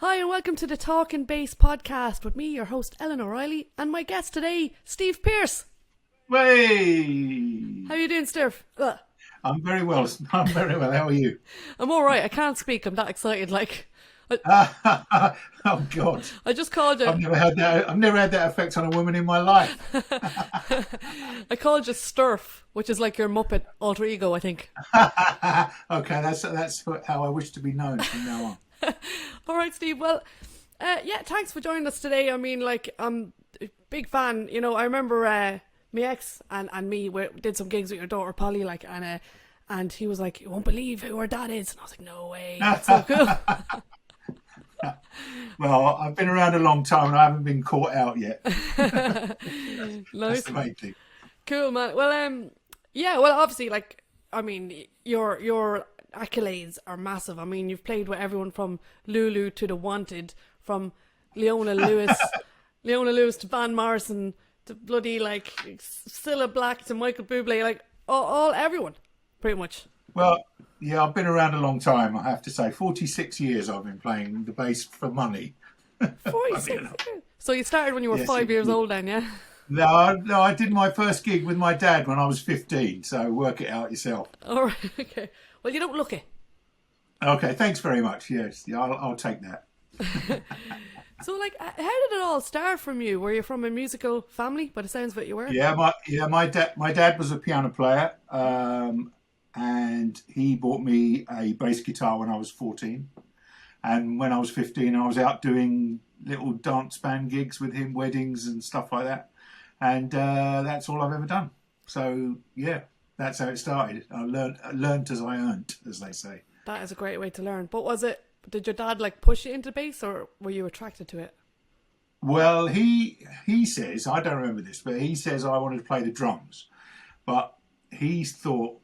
Hi and welcome to the Talkingbass podcast with me, your host Ellen O'Reilly, and my guest today, Steve Pearce. Hey! How are you doing, Steve? I'm very well. I'm very well. How are you? I'm all right. I can't speak. I'm that excited. Oh God! I just called you. I've never had that. I've never had that effect on a woman in my life. I called you Sturf, which is like your Muppet alter ego, I think. Okay, that's how I wish to be known from now on. All right, Steve. Well, yeah, thanks for joining us today. I mean, I'm a big fan. You know, I remember my ex and me did some gigs with your daughter Polly, and he was like, "You won't believe who her dad is," and I was like, "No way, that's so cool." Well, I've been around a long time and I haven't been caught out yet. Nice. That's the main thing. Cool, man. Well, yeah. Well, obviously, I mean, your accolades are massive. I mean, you've played with everyone from Lulu to The Wanted, from Leona Lewis to Van Morrison to bloody Cilla Black to Michael Bublé, all everyone, pretty much. Well, yeah, I've been around a long time. I have to say, 46 years I've been playing the bass for money. 46. So you started when you were 5 years old, then, yeah? No, I did my first gig with my dad when I was 15, so work it out yourself. All right, okay. Well, you don't look it. Okay, thanks very much. Yes, yeah, I'll take that. So, how did it all start from you? Were you from a musical family? By the sounds of it, you were. My dad was a piano player, and he bought me a bass guitar when I was 14. And when I was 15, I was out doing little dance band gigs with him, weddings and stuff like that. And that's all I've ever done. So yeah, that's how it started. I learned as I earned, as they say. That is a great way to learn. But did your dad push you into bass, or were you attracted to it? Well, he says, I don't remember this, but he says I wanted to play the drums. But he thought,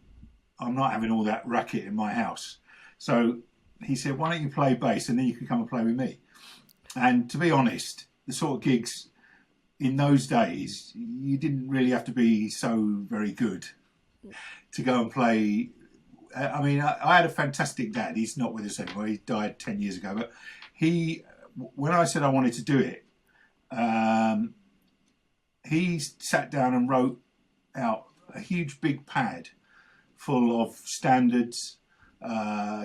I'm not having all that racket in my house. So he said, why don't you play bass and then you can come and play with me? And to be honest, the sort of gigs in those days, you didn't really have to be so very good to go and play. I mean, I had a fantastic dad. He's not with us anymore. He died 10 years ago. But when I said I wanted to do it, he sat down and wrote out a huge big pad full of standards,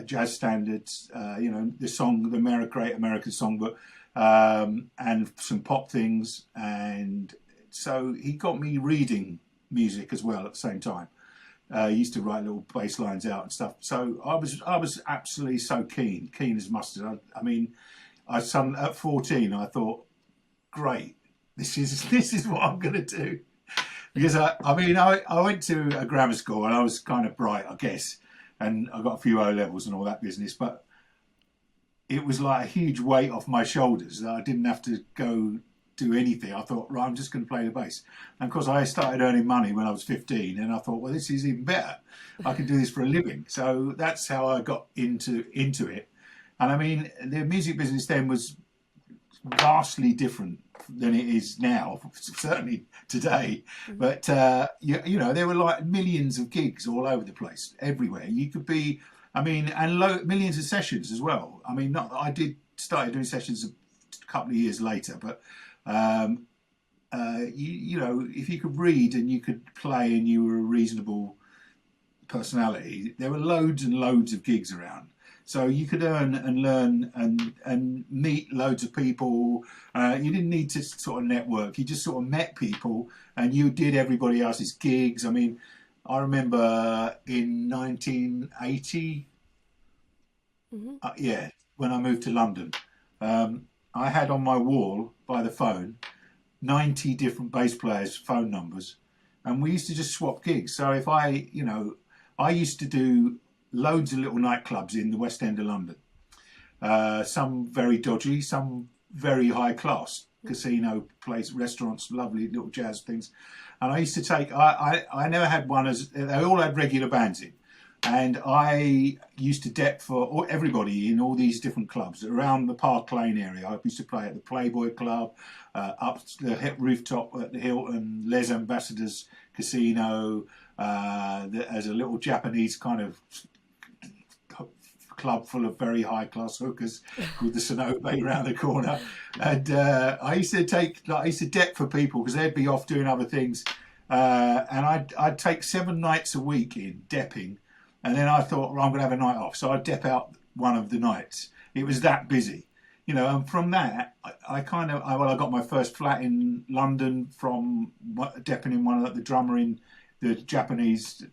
jazz standards, the Great American Songbook, and some pop things. And so he got me reading music as well at the same time. He used to write little bass lines out and stuff. So I was absolutely so keen as mustard. At 14, I thought, great, this is what I'm going to do. Because I went to a grammar school and I was kind of bright, I guess, and I got a few O levels and all that business. But it was like a huge weight off my shoulders. I didn't have to go do anything. I thought, right, I'm just going to play the bass. And of course, I started earning money when I was 15, and I thought, well, this is even better. I can do this for a living. So that's how I got into it. And I mean, the music business then was vastly different than it is now, certainly today. But there were millions of gigs all over the place, everywhere. You could be, millions of sessions as well. I mean, started doing sessions a couple of years later, but if you could read and you could play and you were a reasonable personality, there were loads and loads of gigs around. So you could earn and learn and meet loads of people. You didn't need to sort of network. You just sort of met people and you did everybody else's gigs. I mean, I remember in 1980, when I moved to London, I had on my wall by the phone 90 different bass players' phone numbers. And we used to just swap gigs. So if I used to do loads of little nightclubs in the West End of London. Some very dodgy, some very high class. Casino place, restaurants, lovely little jazz things. And I used to take, I never had one they all had regular bands in. And I used to deck for everybody in all these different clubs around the Park Lane area. I used to play at the Playboy Club, up the rooftop at the Hilton, Les Ambassadors Casino, as a little Japanese kind of club full of very high class hookers called the Cenote round the corner, and I used to dep for people because they'd be off doing other things, and I'd take 7 nights a week in depping, and then I thought, well, I'm going to have a night off, so I'd dep out one of the nights. It was that busy, you know, and from that, I got my first flat in London from depping in one of the drummer in the Japanese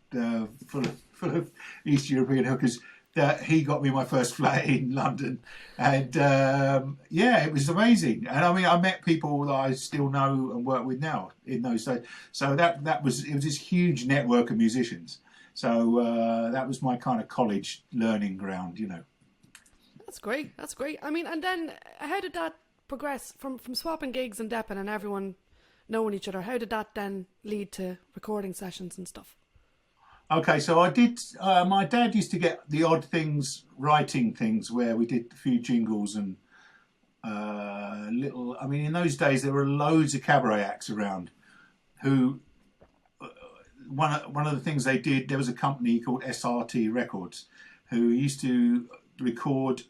full of East European hookers. That he got me my first flat in London, and it was amazing. And I mean, I met people that I still know and work with now in those days. So it was this huge network of musicians. So that was my kind of college learning ground, you know. That's great. That's great. I mean, and then how did that progress from swapping gigs and depping and everyone knowing each other? How did that then lead to recording sessions and stuff? Okay, so I did. My dad used to get the odd things, writing things, where we did a few jingles and little. I mean, in those days there were loads of cabaret acts around. Who one of the things they did, there was a company called SRT Records, who used to record.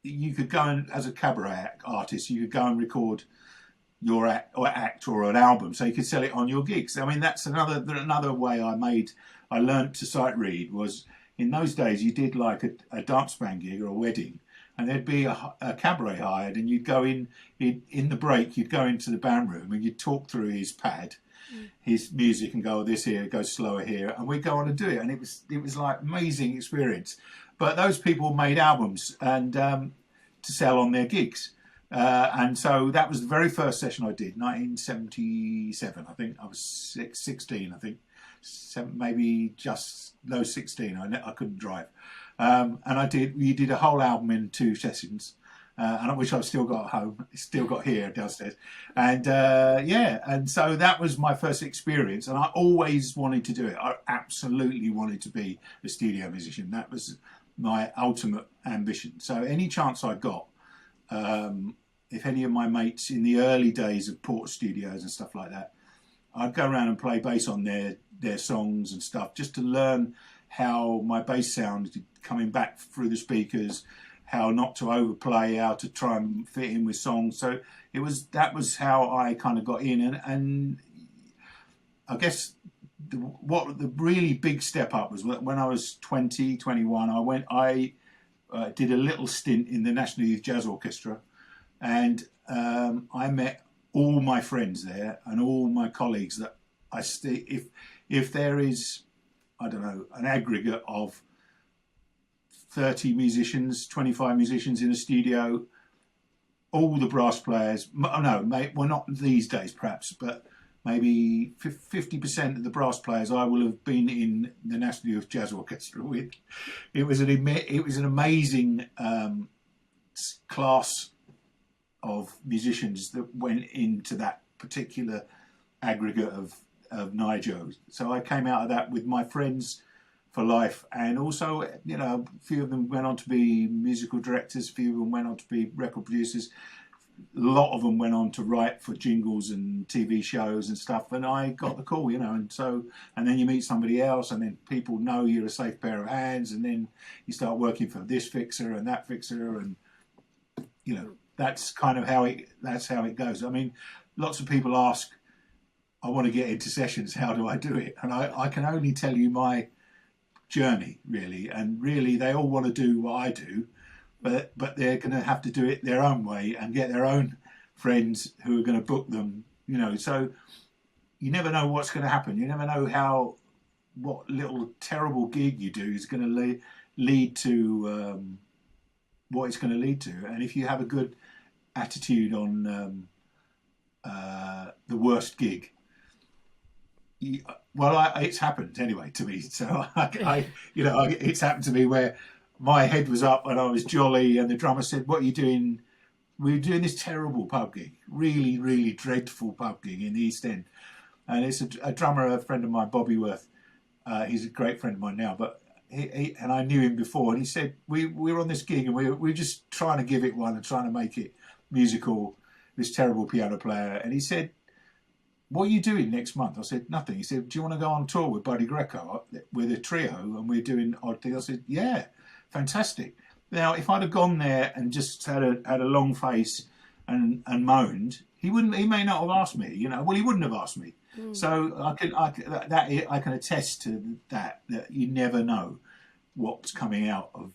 You could go and, as a cabaret artist, you could go and record your act or an album, so you could sell it on your gigs. I mean, that's another way I learnt to sight read. Was in those days you did like a dance band gig or a wedding, and there'd be a cabaret hired, and you'd go in the break, you'd go into the band room and you'd talk through his pad, his music, and go, oh, this here, go slower here, and we'd go on and do it, and it was like amazing experience. But those people made albums and to sell on their gigs. And so that was the very first session I did, 1977. I think I was 16. I think maybe just low 16. I couldn't drive, and we did a whole album in 2 sessions, and which I've still got at home, still got here downstairs, and and so that was my first experience, and I always wanted to do it. I absolutely wanted to be a studio musician. That was my ultimate ambition. So any chance I got. If any of my mates in the early days of Port Studios and stuff like that, I'd go around and play bass on their songs and stuff, just to learn how my bass sounded coming back through the speakers, how not to overplay, how to try and fit in with songs. So that was how I kind of got in, and I guess the really big step up was when I was 20, 21. I did a little stint in the National Youth Jazz Orchestra, and I met all my friends there and all my colleagues that if there is, I don't know, an aggregate of 30 musicians, 25 musicians in a studio, all the brass players, well, not these days perhaps, but maybe 50% of the brass players I will have been in the National Youth Jazz Orchestra with. It was an amazing class of musicians that went into that particular aggregate of Nigel. So I came out of that with my friends for life, and also, you know, a few of them went on to be musical directors, a few of them went on to be record producers. A lot of them went on to write for jingles and TV shows and stuff, and I got the call, you know, and then you meet somebody else, and then people know you're a safe pair of hands, and then you start working for this fixer and that fixer, and you know, that's kind of how it goes. I mean, lots of people ask, I want to get into sessions, how do I do it? And I can only tell you my journey, really, and really they all want to do what I do, but they're going to have to do it their own way and get their own friends who are going to book them, you know. So you never know what's going to happen. You never know what little terrible gig you do is going to lead to what it's going to lead to. And if you have a good attitude on the worst gig, it's happened anyway to me. So it's happened to me where my head was up and I was jolly, and the drummer said, "What are you doing?" We were doing this terrible pub gig, really, really dreadful pub gig in the East End, and it's a drummer, a friend of mine, Bobby Worth. He's a great friend of mine now, but he and I knew him before, and he said we were on this gig and we were just trying to give it one and trying to make it musical. This terrible piano player, and he said, "What are you doing next month?" I said, "Nothing." He said, "Do you want to go on tour with Buddy Greco with a trio and we're doing odd things?" I said, "Yeah, fantastic. Now, if I'd have gone there and just had a long face and moaned, he may not have asked me. You know, well, he wouldn't have asked me. So I can attest to that you never know what's coming out of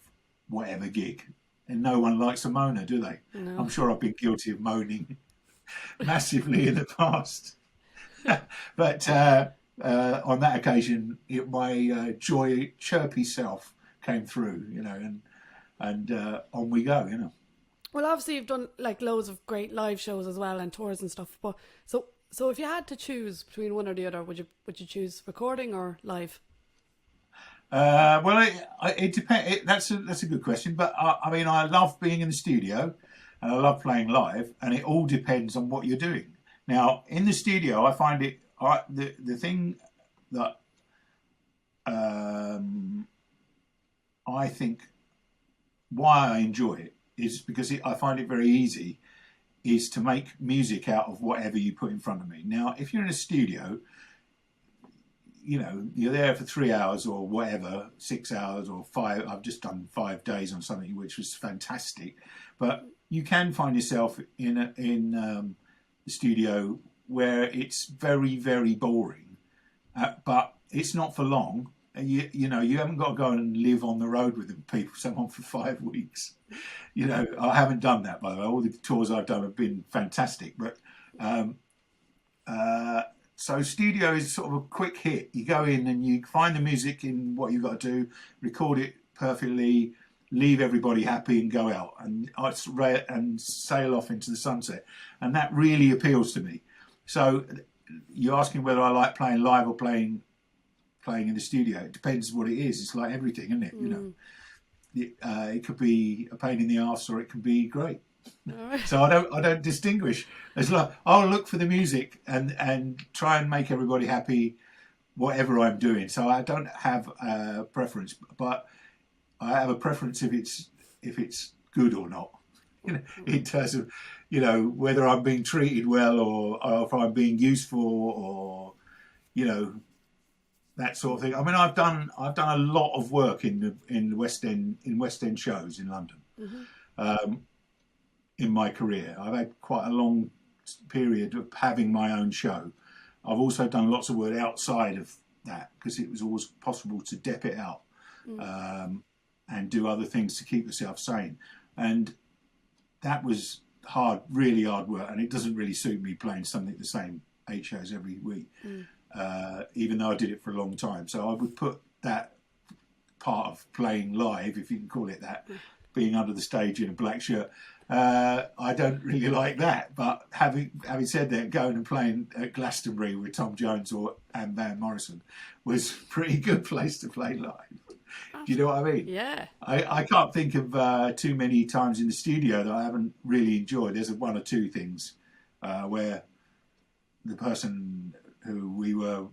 whatever gig, and no one likes a moaner, do they? No. I'm sure I've been guilty of moaning massively in the past, but on that occasion, my chirpy self came through, you know, and on we go, you know. Well, obviously you've done like loads of great live shows as well and tours and stuff. But so if you had to choose between one or the other, would you choose recording or live? Well, it depends. That's a good question. But I mean, I love being in the studio, and I love playing live, and it all depends on what you're doing. Now, in the studio, I find it the thing that I think why I enjoy it is because I find it very easy is to make music out of whatever you put in front of me. Now, if you're in a studio, you know, you're there for 3 hours or whatever, 6 hours or 5. I've just done 5 days on something which was fantastic, but you can find yourself in the studio where it's very, very boring, but it's not for long. You know, you haven't got to go and live on the road with someone for 5 weeks. You know, I haven't done that, by the way. All the tours I've done have been fantastic, but so studio is sort of a quick hit. You go in and you find the music in what you've got to do, record it perfectly, leave everybody happy, and go out and sail off into the sunset. And that really appeals to me. So you're asking whether I like playing live or playing in the studio. It depends what it is. It's like everything, isn't it? You know, it could be a pain in the arse or it can be great. Right. So I don't distinguish. It's like I'll look for the music and try and make everybody happy, whatever I'm doing. So I don't have a preference, but I have a preference if it's good or not. You know, in terms of, you know, whether I'm being treated well or if I'm being useful or, you know, that sort of thing. I mean, I've done a lot of work in the West End shows in London. In my career, I've had quite a long period of having my own show. I've also done lots of work outside of that because it was always possible to dep it out and do other things to keep yourself sane. And that was hard, really hard work. And it doesn't really suit me playing something the same 8 shows every week, even though I did it for a long time. So I would put that part of playing live, if you can call it that, being under the stage in a black shirt. I don't really like that, but having said that, going and playing at Glastonbury with Tom Jones and Van Morrison was a pretty good place to play live. Do you know what I mean? Yeah. I can't think of too many times in the studio that I haven't really enjoyed. There's one or two things where the person who we were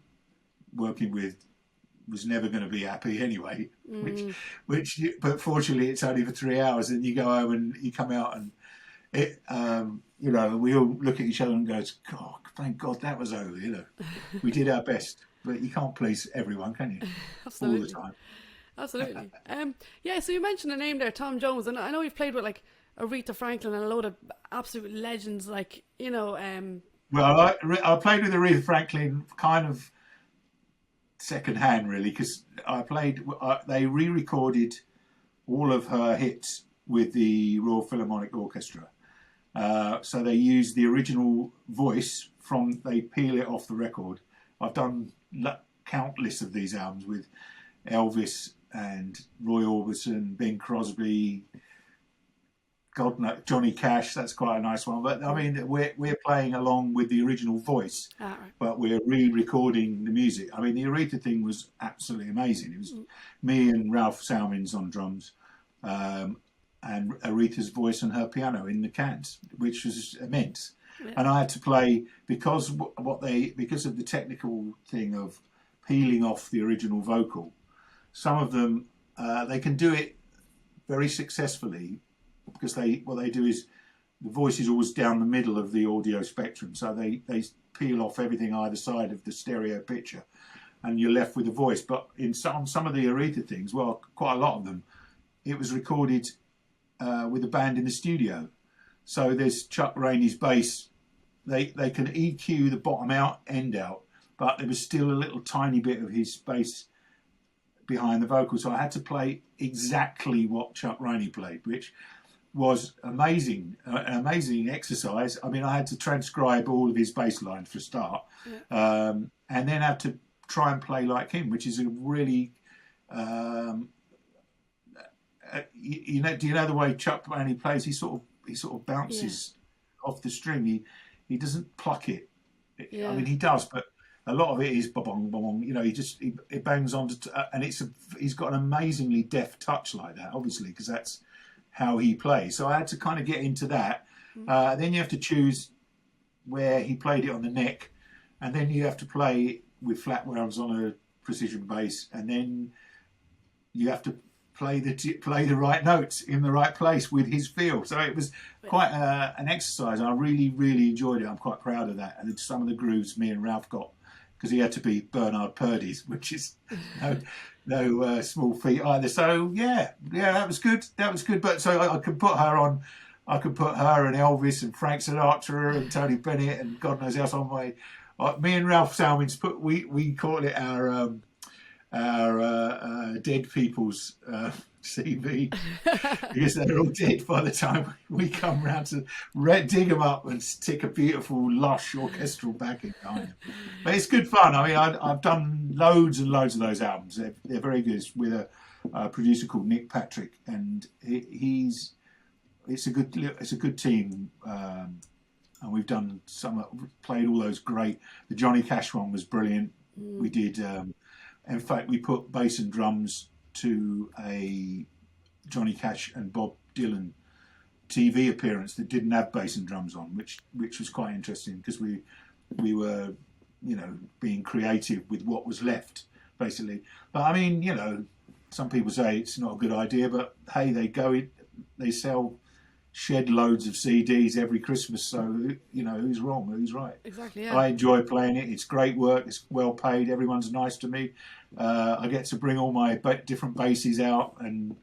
working with was never going to be happy anyway, but fortunately it's only for 3 hours, and you go home and you come out and it, you know, we all look at each other and go, God, thank God that was over, you know. We did our best, but you can't please everyone, can you? Absolutely. All the time. Absolutely. Yeah, so you mentioned a name there, Tom Jones, and I know you've played with like Aretha Franklin and a load of absolute legends, like, you know. Well, I played with Aretha Franklin kind of second hand, really, because they re-recorded all of her hits with the Royal Philharmonic Orchestra. So they use the original voice they peel it off the record. I've done countless of these albums with Elvis and Roy Orbison, Bing Crosby, Johnny Cash. That's quite a nice one. But I mean, we're playing along with the original voice, right. but we're re-recording the music. I mean, the Aretha thing was absolutely amazing. It was me and Ralph Salmins on drums, and Aretha's voice and her piano in the cans, which was immense. Yeah. And I had to play because of the technical thing of peeling off the original vocal. Some of them they can do it very successfully because what they do is the voice is always down the middle of the audio spectrum, so they peel off everything either side of the stereo picture, and you're left with the voice. But on some of the Aretha things, well, quite a lot of them, it was recorded with a band in the studio. So there's Chuck Rainey's bass. They can EQ the bottom end out, but there was still a little tiny bit of his bass behind the vocal. So I had to play exactly what Chuck Rainey played, which was amazing, an amazing exercise. I mean, I had to transcribe all of his bass lines for a start, and then had to try and play like him, which is a really, you know, do you know the way Chuck Rainey plays? He sort of bounces off the string. He doesn't pluck it. I mean, he does, but a lot of it is bong bong. You know, it bangs on to, and he's got an amazingly deft touch like that, obviously, because that's how he plays. So I had to kind of get into that. Then you have to choose where he played it on the neck, and then you have to play with flat wounds on a precision bass, and then you have to play the right notes in the right place with his feel. So it was quite an exercise. I really, really enjoyed it. I'm quite proud of that. And some of the grooves me and Ralph got, because he had to be Bernard Purdey's, which is no small feat either. So yeah, that was good. But so I could put her on. I could put her and Elvis and Frank Sinatra and Tony Bennett and God knows else on my. Me and Ralph Salmins we call it our dead people's CV, because they're all dead by the time we come round to dig them up and stick a beautiful lush orchestral backing behind them. But it's good fun. I mean, I've done loads and loads of those albums. They're very good. It's with a producer called Nick Patrick, and it's a good team. And we've done played all those great. The Johnny Cash one was brilliant. We did. In fact, we put bass and drums to a Johnny Cash and Bob Dylan TV appearance that didn't have bass and drums on, which was quite interesting, because we were, you know, being creative with what was left, basically. But I mean, you know, some people say it's not a good idea, but hey, they sell shed loads of CDs every Christmas, so you know, who's wrong, who's right. Exactly. Yeah. I enjoy playing it. It's great work. It's well paid. Everyone's nice to me. I get to bring all my different basses out, and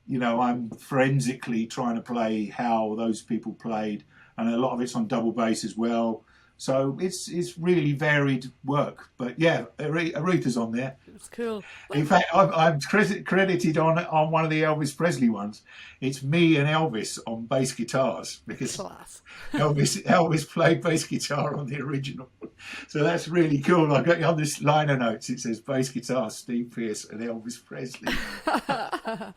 you know, I'm forensically trying to play how those people played, and a lot of it's on double bass as well. So it's really varied work. But yeah, Aretha's on there. It's cool. In fact, I'm credited on one of the Elvis Presley ones. It's me and Elvis on bass guitars, because Elvis played bass guitar on the original. So that's really cool. I got on this liner notes. It says bass guitar, Steve Pearce and Elvis Presley. That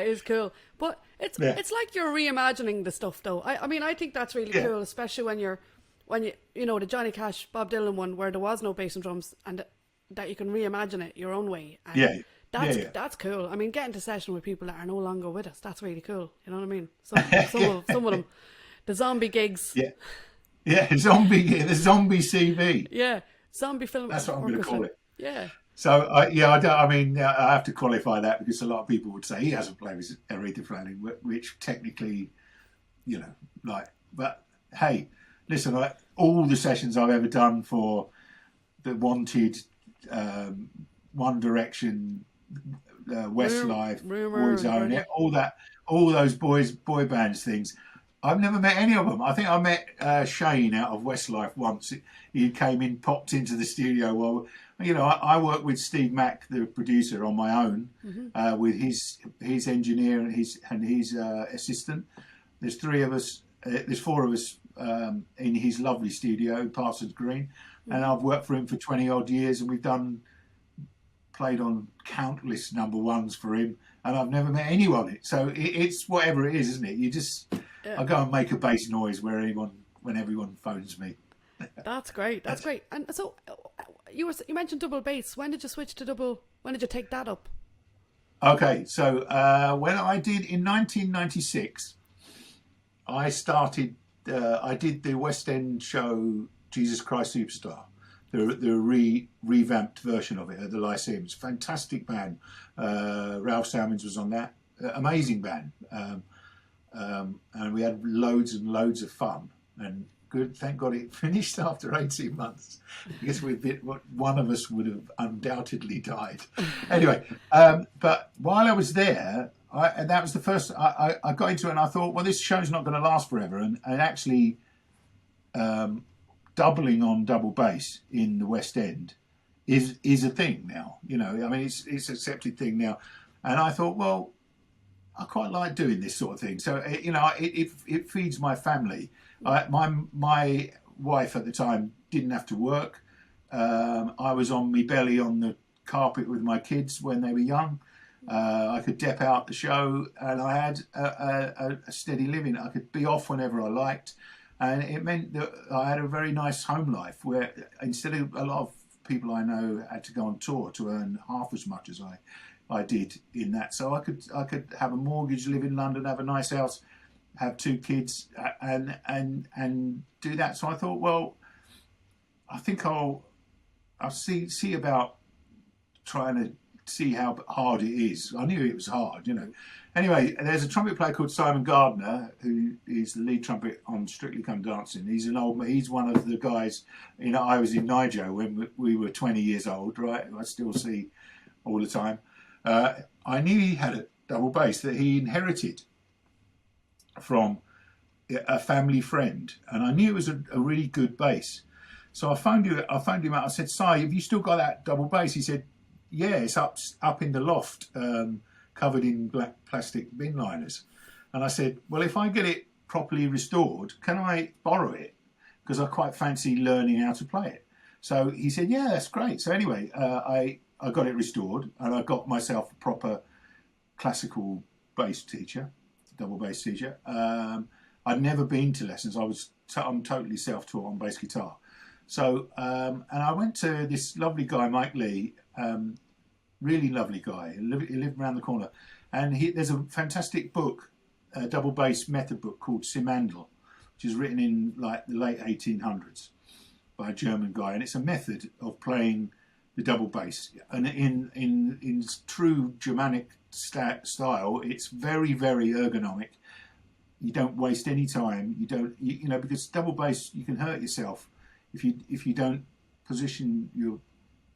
is cool. But it's like you're reimagining the stuff, though. I mean, I think that's really cool, especially when you know, the Johnny Cash, Bob Dylan one, where there was no bass and drums, and that you can reimagine it your own way. And that's cool. I mean, getting to session with people that are no longer with us, that's really cool. You know what I mean? Some of them, the zombie gigs. Yeah, the zombie CV. Yeah, zombie film. That's what I'm going to call it. Yeah. So I have to qualify that, because a lot of people would say he hasn't played with Aretha Franklin, which technically, you know, like, but hey. Listen, all the sessions I've ever done for the Wanted, One Direction, Westlife, Boyzone, all those boy bands things, I've never met any of them. I think I met Shane out of Westlife once. He came in, popped into the studio. Well, you know, I work with Steve Mack, the producer, on my own, with his engineer and his assistant. There's three of us. There's four of us. In his lovely studio, Parsons Green, and I've worked for him for 20 odd years, and we've played on countless number ones for him, and I've never met anyone. So it's whatever it is, isn't it? You just I go and make a bass noise when everyone phones me. That's great. That's great. And so you mentioned double bass. When did you switch to double? When did you take that up? Okay, so when I did in 1996, I started. I did the West End show Jesus Christ Superstar, the revamped version of it at the Lyceum. It's a fantastic band. Ralph Salmins was on that. Amazing band. And we had loads and loads of fun. And good, thank God it finished after 18 months. I guess one of us would have undoubtedly died. Anyway, but while I was there, And that was the first I got into it, and I thought, well, this show's not going to last forever, and actually doubling on double bass in the West End is a thing now. You know, I mean, it's an accepted thing now, and I thought, well, I quite like doing this sort of thing. So you know, it feeds my family. My wife at the time didn't have to work. I was on my belly on the carpet with my kids when they were young. I could dep out the show, and I had a steady living. I could be off whenever I liked, and it meant that I had a very nice home life where instead of a lot of people I know had to go on tour to earn half as much as I did in that. So I could have a mortgage, live in London, have a nice house, have 2 kids, and do that. So I thought, well, I think I'll see about trying to see how hard it is. I knew it was hard, you know. Anyway, there's a trumpet player called Simon Gardner, who is the lead trumpet on Strictly Come Dancing. He's one of the guys. You know, I was in Nijo when we were 20 years old, right? I still see all the time. I knew he had a double bass that he inherited from a family friend, and I knew it was a really good bass. So I phoned him out. I said, "Si, have you still got that double bass?" He said, "Yeah, it's up in the loft, covered in black plastic bin liners." And I said, "Well, if I get it properly restored, can I borrow it? Because I quite fancy learning how to play it." So he said, "Yeah, that's great." So anyway, I got it restored, and I got myself a proper classical bass teacher, double bass teacher. I'd never been to lessons. I'm totally self-taught on bass guitar. So, and I went to this lovely guy, Mike Lee, really lovely guy. He lived around the corner. And there's a fantastic book, a double bass method book called Simandl, which is written in like the late 1800s by a German guy. And it's a method of playing the double bass. And in true Germanic style, it's very, very ergonomic. You don't waste any time. You know, because double bass, you can hurt yourself if you don't position your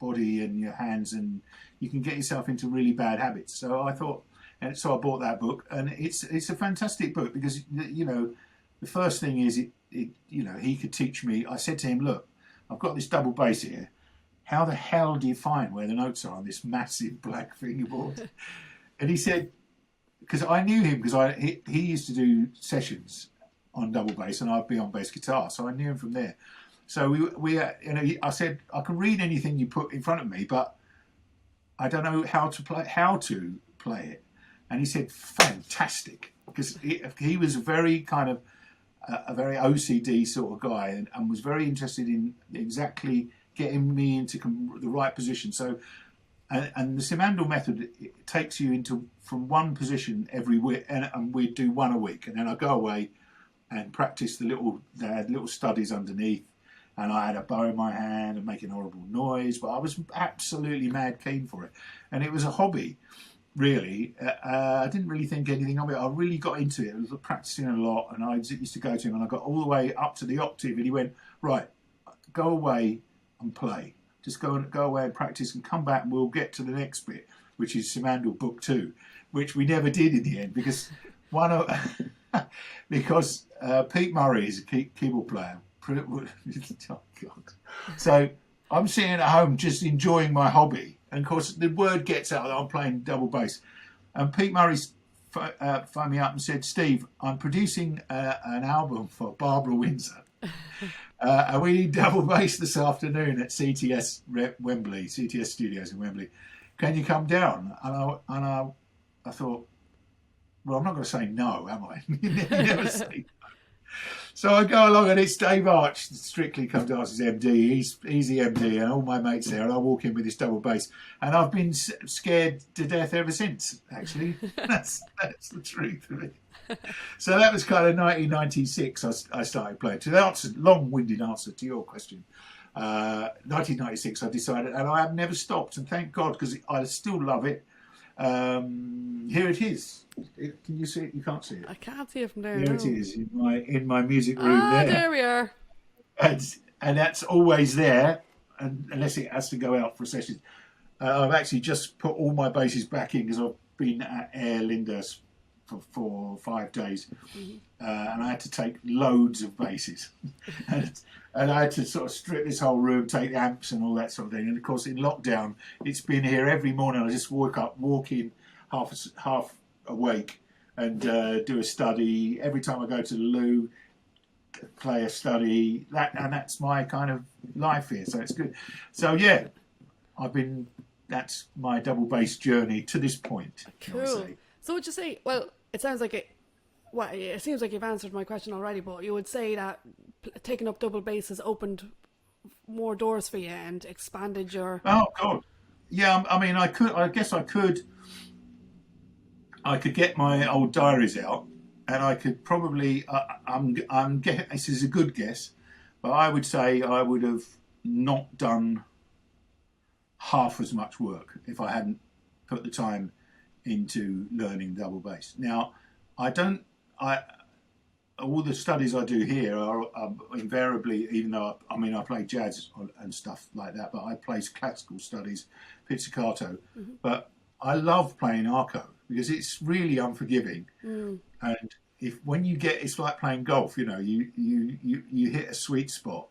body and your hands, and you can get yourself into really bad habits. So I thought, and so I bought that book, and it's a fantastic book because, you know, the first thing is you know, he could teach me. I said to him, "Look, I've got this double bass here. How the hell do you find where the notes are on this massive black fingerboard?" And he said, because I knew him because he used to do sessions on double bass, and I'd be on bass guitar, so I knew him from there. So we you know, I said, "I can read anything you put in front of me, but I don't know how to play it." And he said, "Fantastic," because he was a very kind of a very OCD sort of guy, and was very interested in exactly getting me into the right position. So, and the Simandl method, it takes you from one position every week, and we'd do one a week, and then I'd go away and practice they had little studies underneath. And I had a bow in my hand and making horrible noise, but I was absolutely mad keen for it. And it was a hobby, really. I didn't really think anything of it. I really got into it. I was practicing a lot, and I used to go to him, and I got all the way up to the octave, and he went, "Right, go away and play. Just go away and practice, and come back, and we'll get to the next bit, which is Simandl Book 2, which we never did in the end, because Pete Murray is a keyboard player. Oh, God. So I'm sitting at home just enjoying my hobby, and of course the word gets out that I'm playing double bass, and Pete Murray phoned me up and said, "Steve, I'm producing an album for Barbara Windsor, and we need double bass this afternoon at CTS Studios in Wembley. Can you come down?" And I thought, well, I'm not going to say no, am I? You never say no. So I go along, and it's Dave Arch, Strictly Come Dance's MD. He's the MD, and all my mates there, and I walk in with this double bass, and I've been scared to death ever since. Actually, that's the truth of it. So that was kind of 1996. I started playing. To the long-winded answer to your question, 1996, I decided, and I have never stopped, and thank God, because I still love it. Here it is. Can you see it? You can't see it. I can't see it from there. There it is in my music room. There we are. And that's always there, and unless it has to go out for a session. I've actually just put all my basses back in because I've been at Aer Lingus for 5 days, and I had to take loads of basses, and I had to sort of strip this whole room, take the amps and all that sort of thing. And of course, in lockdown, it's been here every morning. I just walk in half awake, and do a study every time I go to the loo. Play a study, that's my kind of life here. So it's good. So yeah, that's my double bass journey to this point. Cool. So would you say, well, it sounds like it seems like you've answered my question already, but you would say that taking up double bass has opened more doors for you and expanded your... Oh God. Yeah, I mean, I guess I could get my old diaries out, and I could probably, this is a good guess, but I would say I would have not done half as much work if I hadn't put the time into learning double bass. Now, all the studies I do here are invariably, even though I play jazz and stuff like that, but I play classical studies, pizzicato, but I love playing arco because it's really unforgiving. And it's like playing golf, you hit a sweet spot,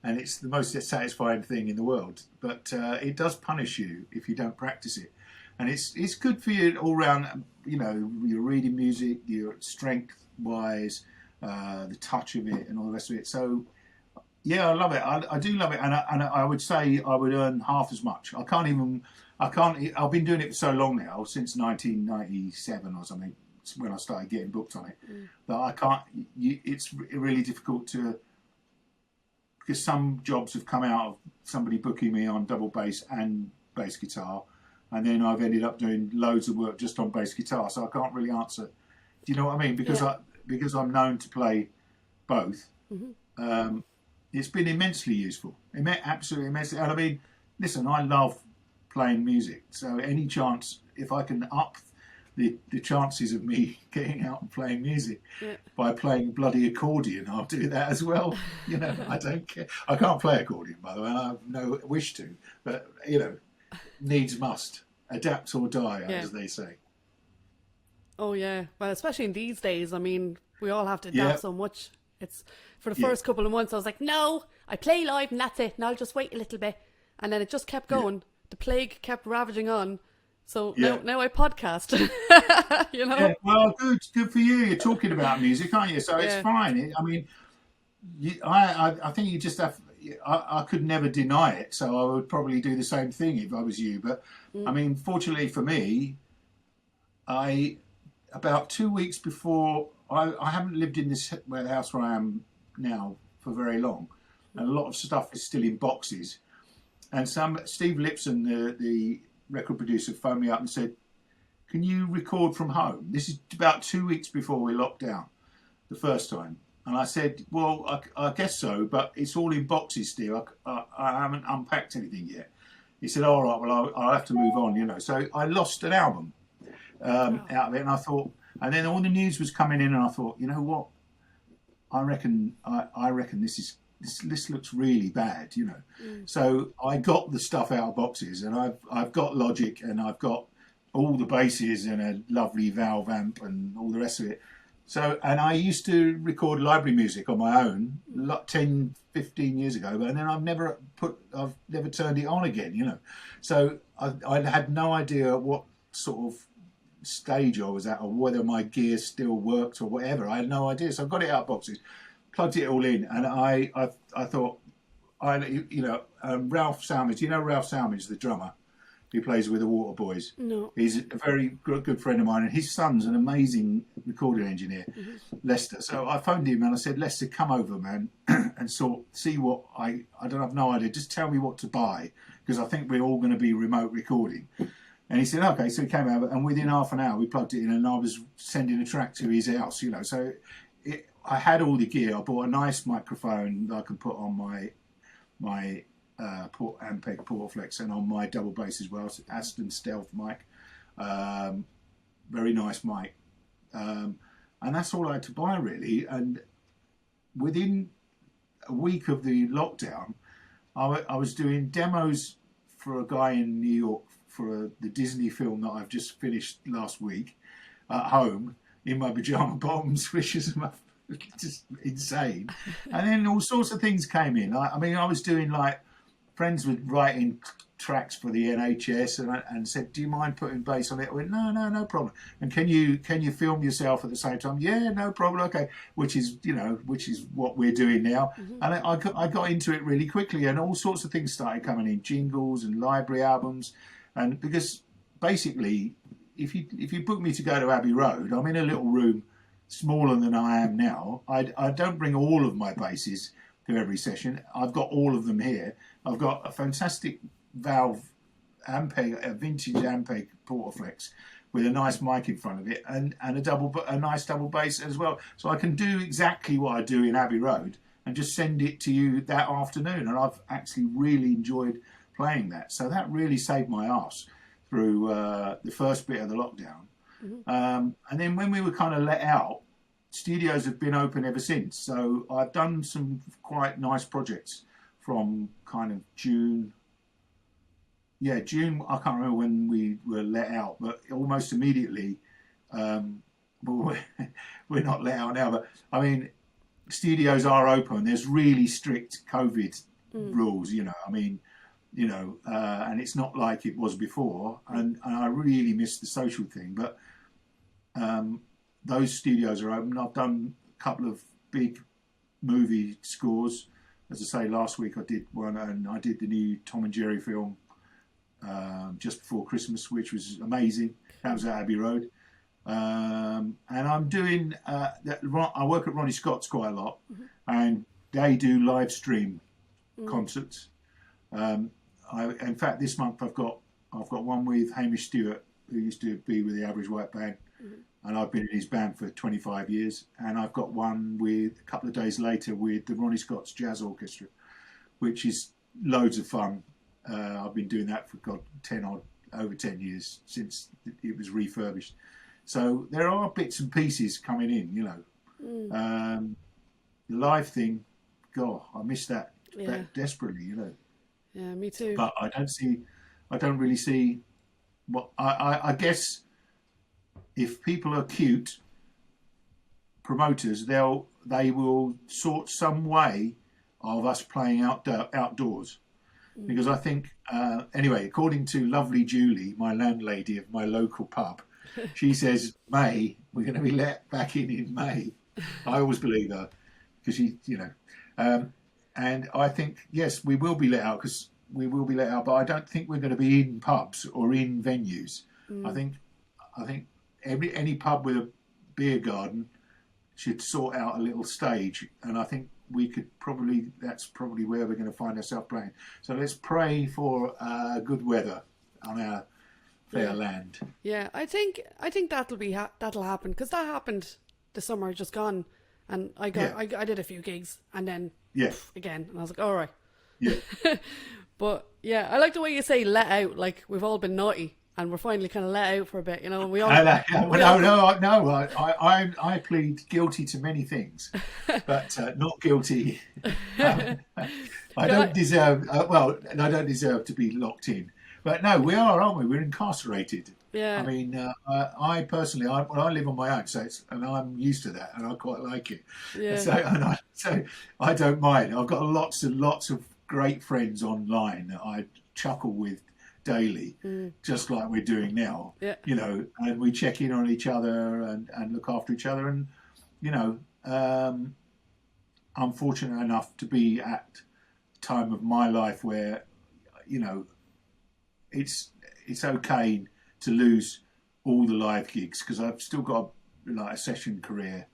and it's the most satisfying thing in the world. But it does punish you if you don't practice it, and it's good for you all round. Your reading music, your strength wise, the touch of it, and all the rest of it. So yeah, I love it. I do love it, and I would say I would earn half as much. I've been doing it for so long now, since 1997 or something, when I started getting booked on it, that I can't. It's really difficult because some jobs have come out of somebody booking me on double bass and bass guitar, and then I've ended up doing loads of work just on bass guitar. So I can't really answer. Do you know what I mean? Because I'm known to play both. It's been immensely useful, absolutely immensely. And I mean, listen, I love playing music, so any chance, if I can up the chances of me getting out and playing music by playing bloody accordion, I'll do that as well. I don't care. I can't play accordion, by the way, and I have no wish to, but needs must. Adapt or die, as they say. Oh yeah, well, especially in these days, I mean, we all have to adapt so much. It's for the first couple of months I was like, no, I play live and that's it, and I'll just wait a little bit, and then it just kept going. The plague kept ravaging on, so now I podcast. Yeah, well, good for you. You're talking about music, aren't you? So it's fine. I mean, I think you just have. I could never deny it, so I would probably do the same thing if I was you. But I mean, fortunately for me, about 2 weeks before, I haven't lived in the house where I am now for very long, and a lot of stuff is still in boxes. And Steve Lipson, the record producer, phoned me up and said, "Can you record from home?" This is about 2 weeks before we locked down the first time. And I said, "Well, I guess so, but it's all in boxes still. I haven't unpacked anything yet." He said, "All right, well, I'll have to move on, So I lost an album out of it, and I thought, and then all the news was coming in, and I thought, you know what? I reckon this looks really bad, So I got the stuff out of boxes, and I've got Logic, and I've got all the basses and a lovely valve amp and all the rest of it. So, and I used to record library music on my own 10, 15 years ago, and then I've never turned it on again, So I had no idea what sort of stage I was at, or whether my gear still worked or whatever. I had no idea. So I got it out of boxes, plugged it all in, and I thought, Ralph Salmage. Ralph Salmage, the drummer, who plays with the Waterboys. No. He's a very good friend of mine, and his son's an amazing recording engineer, Lester. So I phoned him and I said, "Lester, come over, man, and see what I don't have no idea. Just tell me what to buy, because I think we're all going to be remote recording." And he said, "Okay." So he came over, and within half an hour we plugged it in, and I was sending a track to his house, So I had all the gear. I bought a nice microphone that I could put on my Ampeg Portaflex and on my double bass as well. So Aston Stealth mic, very nice mic, and that's all I had to buy really. And within a week of the lockdown, I was doing demos for a guy in New York for the Disney film that I've just finished last week at home in my pajama bottoms, which is just insane. And then all sorts of things came in. I mean, I was doing like friends were writing tracks for the NHS and said, "Do you mind putting bass on it?" I went, "No problem." And can you film yourself at the same time? Yeah, no problem. Okay, which is what we're doing now. Mm-hmm. And I got into it really quickly, and all sorts of things started coming in, jingles and library albums, and because basically, if you book me to go to Abbey Road, I'm in a little room smaller than I am now. I don't bring all of my basses to every session. I've got all of them here. I've got a fantastic valve Ampeg, a vintage Ampeg Portaflex with a nice mic in front of it, and a nice double bass as well. So I can do exactly what I do in Abbey Road and just send it to you that afternoon. And I've actually really enjoyed playing that. So that really saved my arse through the first bit of the lockdown. Mm-hmm. And then when we were kind of let out, studios have been open ever since. So I've done some quite nice projects from kind of June. I can't remember when we were let out, but almost immediately, but we're not let out now. But I mean, studios are open. There's really strict COVID rules, I mean, and it's not like it was before. And I really miss the social thing. But those studios are open. I've done a couple of big movie scores. As I say, last week I did one, and I did the new Tom and Jerry film just before Christmas, which was amazing. That was at Abbey Road. And I'm doing, I work at Ronnie Scott's quite a lot, mm-hmm. and they do live stream concerts. In fact, this month I've got one with Hamish Stewart, who used to be with the Average White Band, mm-hmm. and I've been in his band for 25 years. And I've got one with a couple of days later with the Ronnie Scott's Jazz Orchestra, which is loads of fun. I've been doing that for over 10 years since it was refurbished. So there are bits and pieces coming in, The live thing, God, I miss that desperately, Yeah, me too. But I don't really see what I guess if people are cute promoters, they will sort some way of us playing outdoors. Because I think, anyway, according to lovely Julie, my landlady of my local pub, she says, May, we're going to be let back in May. I always believe her, because she, and I think, yes, we will be let out, but I don't think we're going to be in pubs or in venues. I think any pub with a beer garden should sort out a little stage, and I think that's probably where we're going to find ourselves playing. So let's pray for good weather on our fair land. Yeah, I think that'll happen, because that happened the summer just gone, and I did a few gigs, and then again, and I was like, all right. Yeah. But yeah, I like the way you say let out, like we've all been naughty and we're finally kind of let out for a bit, and we all. No. I plead guilty to many things, but not guilty. I don't deserve. I don't deserve to be locked in. But no, we are, aren't we? We're incarcerated. Yeah. I mean, I personally, I live on my own, and I'm used to that, and I quite like it. Yeah. So I don't mind. I've got lots and lots of great friends online that I chuckle with daily, just like we're doing now. Yeah. And we check in on each other and look after each other. And I'm fortunate enough to be at a time of my life where it's okay to lose all the live gigs, because I've still got a session career,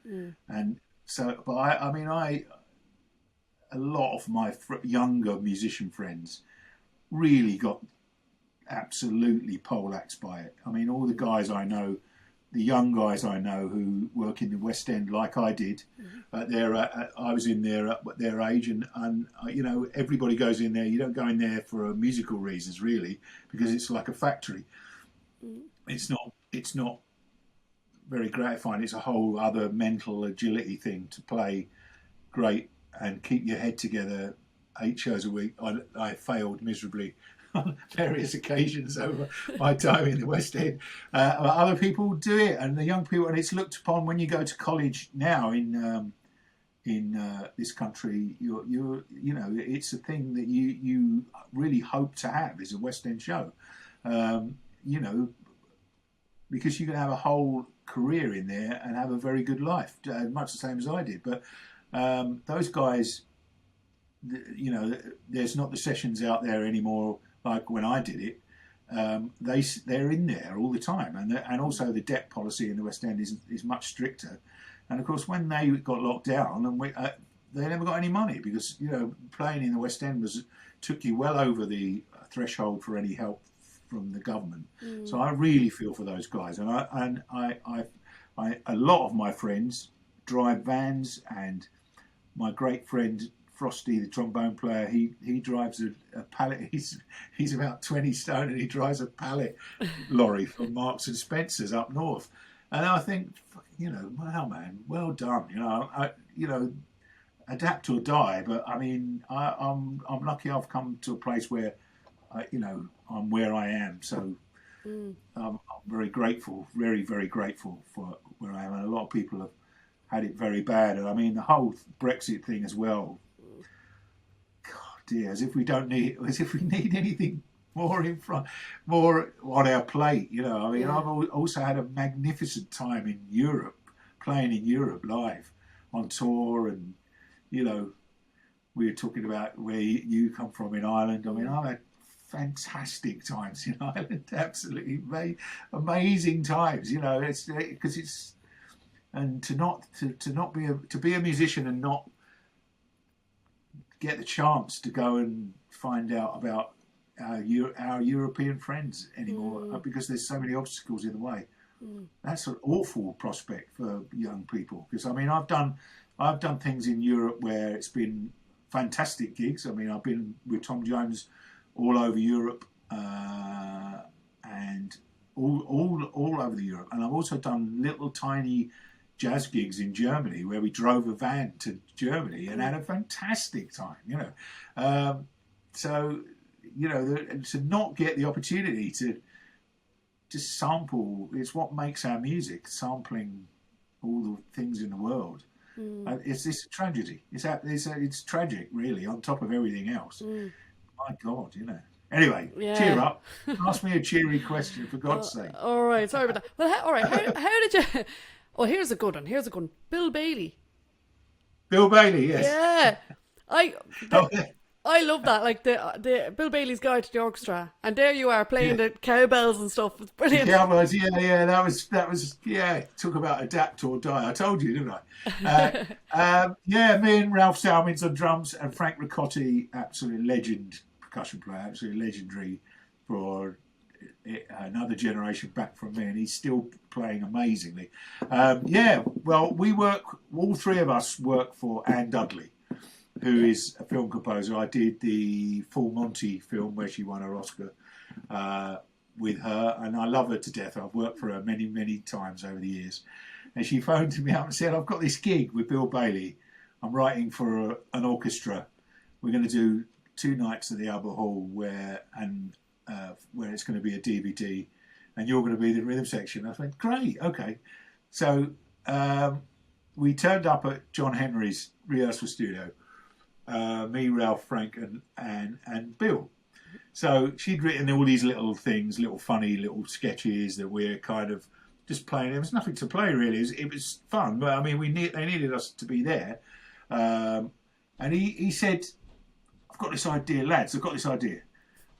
and so. But a lot of my younger musician friends really got absolutely poleaxed by it. I mean, all the guys I know, the young guys I know who work in the West End like I did, I was in there at their age, and everybody goes in there. You don't go in there for musical reasons, really, because it's like a factory. It's not very gratifying. It's a whole other mental agility thing to play great and keep your head together 8 shows a week. I failed miserably on various occasions over my time in the West End. Other people do it, and the young people, and it's looked upon when you go to college now in this country. You know, it's a thing that you really hope to have is a West End show. You know, because you can have a whole career in there and have a very good life, much the same as I did. But those guys, you know, there's not the sessions out there anymore like when I did it. They're in there all the time, and also the debt policy in the West End is much stricter. And of course, when they got locked down, and they never got any money because, you know, playing in the West End took you well over the threshold for any help from the government. So I really feel for those guys, and a lot of my friends drive vans, and my great friend Frosty, the trombone player, he drives a pallet. He's about 20 stone, and he drives a pallet lorry from Marks and Spencer's up north. And I think, you know, wow, man, well done. You know, adapt or die. But I mean, I'm lucky I've come to a place where, you know, I'm where I am. So I'm very grateful, very, very grateful for where I am. And a lot of people have had it very bad. And I mean, the whole Brexit thing as well. God dear, as if we need anything more in front, more on our plate. You know, I mean, I've also had a magnificent time in Europe, playing in Europe live on tour. And, you know, we were talking about where you come from in Ireland. I mean, I've had fantastic times in Ireland, absolutely amazing times. You know, it's because it's, and to be a musician and not get the chance to go and find out about our European friends anymore because there's so many obstacles in the way. That's an awful prospect for young people, because I mean, I've done things in Europe where it's been fantastic gigs. I mean, I've been with Tom Jones all over Europe, and all over the Europe. And I've also done little tiny jazz gigs in Germany where we drove a van to Germany and had a fantastic time, you know. So, you know, to not get the opportunity to just sample, it's what makes our music, sampling all the things in the world. It's a tragedy. It's tragic, really, on top of everything else. My God, you know. Anyway, cheer up. Ask me a cheery question, for God's sake. All right, sorry about that. Well, all right, how did you... Oh, here's a good one. Bill Bailey. Bill Bailey, yes. Yeah. I love that, like the Bill Bailey's Guide to the Orchestra, and there you are playing the cowbells and stuff. It's brilliant. Cowbells, that was talk about adapt or die. I told you, didn't I? Me and Ralph Salmins on drums, and Frank Ricotti, absolute legend percussion player, absolutely legendary for another generation back from me, and he's still playing amazingly. Well, all three of us work for Anne Dudley, who is a film composer. I did the Full Monty film where she won her Oscar with her, and I love her to death. I've worked for her many, many times over the years. And she phoned me up and said, I've got this gig with Bill Bailey. I'm writing for an orchestra. We're going to do 2 nights at the Albert Hall where it's going to be a DVD, and you're going to be the rhythm section. I went, great, okay. So we turned up at John Henry's rehearsal studio, me, Ralph, Frank, and Bill. So she'd written all these little things, little funny little sketches that we're kind of just playing. There was nothing to play really. It was fun, but I mean, they needed us to be there. And he said, I've got this idea, lads. I've got this idea.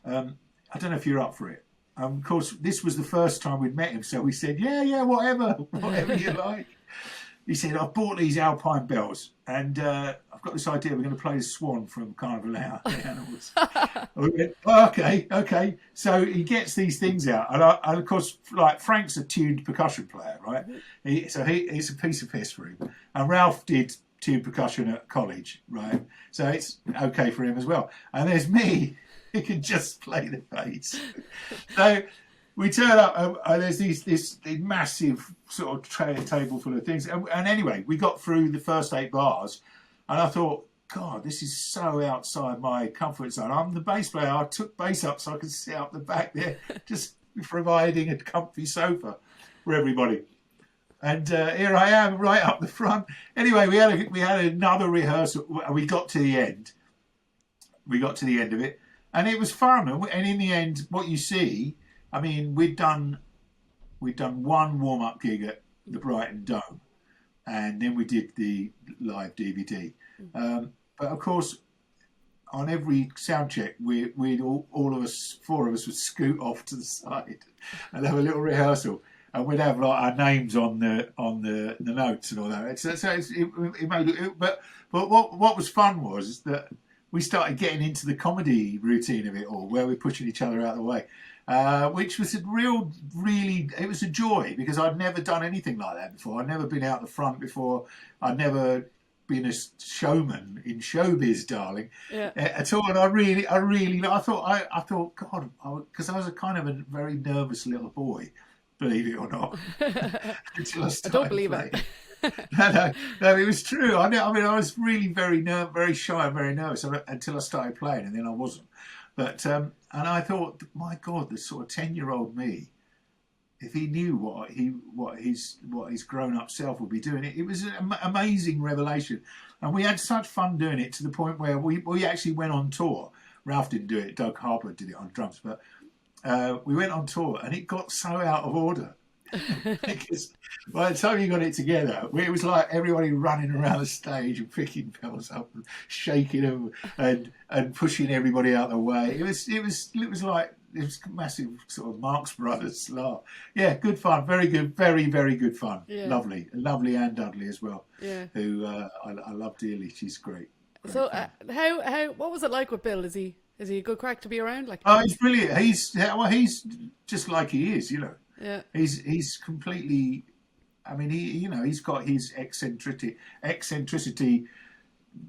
I don't know if you're up for it. Of course, this was the first time we'd met him, so we said, yeah, whatever you like. He said, I've bought these Alpine bells, and I've got this idea. We're going to play the Swan from Carnival of the Animals. We went, okay. So he gets these things out, and of course, like Frank's a tuned percussion player, right? It's a piece of piss for him. And Ralph did tuned percussion at college, right? So it's okay for him as well. And there's me, who can just play the bass. So we turn up, and there's this massive sort of table full of things. And anyway, we got through the first 8 bars, and I thought, God, this is so outside my comfort zone. I'm the bass player. I took bass up so I could sit up the back there, just providing a comfy sofa for everybody. And here I am, right up the front. Anyway, we had another rehearsal, and we got to the end. We got to the end of it, and it was fun. And in the end, what you see, I mean, we'd done one warm up gig at the Brighton Dome, and then we did the live DVD. But of course, on every sound check, we'd all of us, four of us, would scoot off to the side and have a little rehearsal, and we'd have like our names on the notes and all that. So it made it. But what was fun was that we started getting into the comedy routine of it all, where we're pushing each other out of the way, which was it was a joy, because I'd never done anything like that before. I'd never been out the front before. I'd never been a showman in showbiz, darling, at all. And I thought, God, because I was a kind of a very nervous little boy, believe it or not, until I started. I don't believe playing. it. No, it was true. I mean, I was really very shy and very nervous until I started playing, and then I wasn't. But and I thought, my God, this sort of 10-year-old me, if he knew what his grown-up self would be doing, it was an amazing revelation. And we had such fun doing it, to the point where we actually went on tour. Ralph didn't do it, Doug Harper did it on drums, but we went on tour, and it got so out of order. Because by the time you got it together, it was like everybody running around the stage and picking bells up and shaking them and pushing everybody out of the way. It was like massive sort of Marx Brothers laugh. Yeah, good fun, very good, very, very good fun. Yeah. Lovely Anne Dudley as well. Yeah, who I love dearly. She's great. So how what was it like with Bill? Is he a good crack to be around? Like, oh, he's brilliant. He's just like he is, you know. Yeah, he's completely. I mean, he's got his eccentricity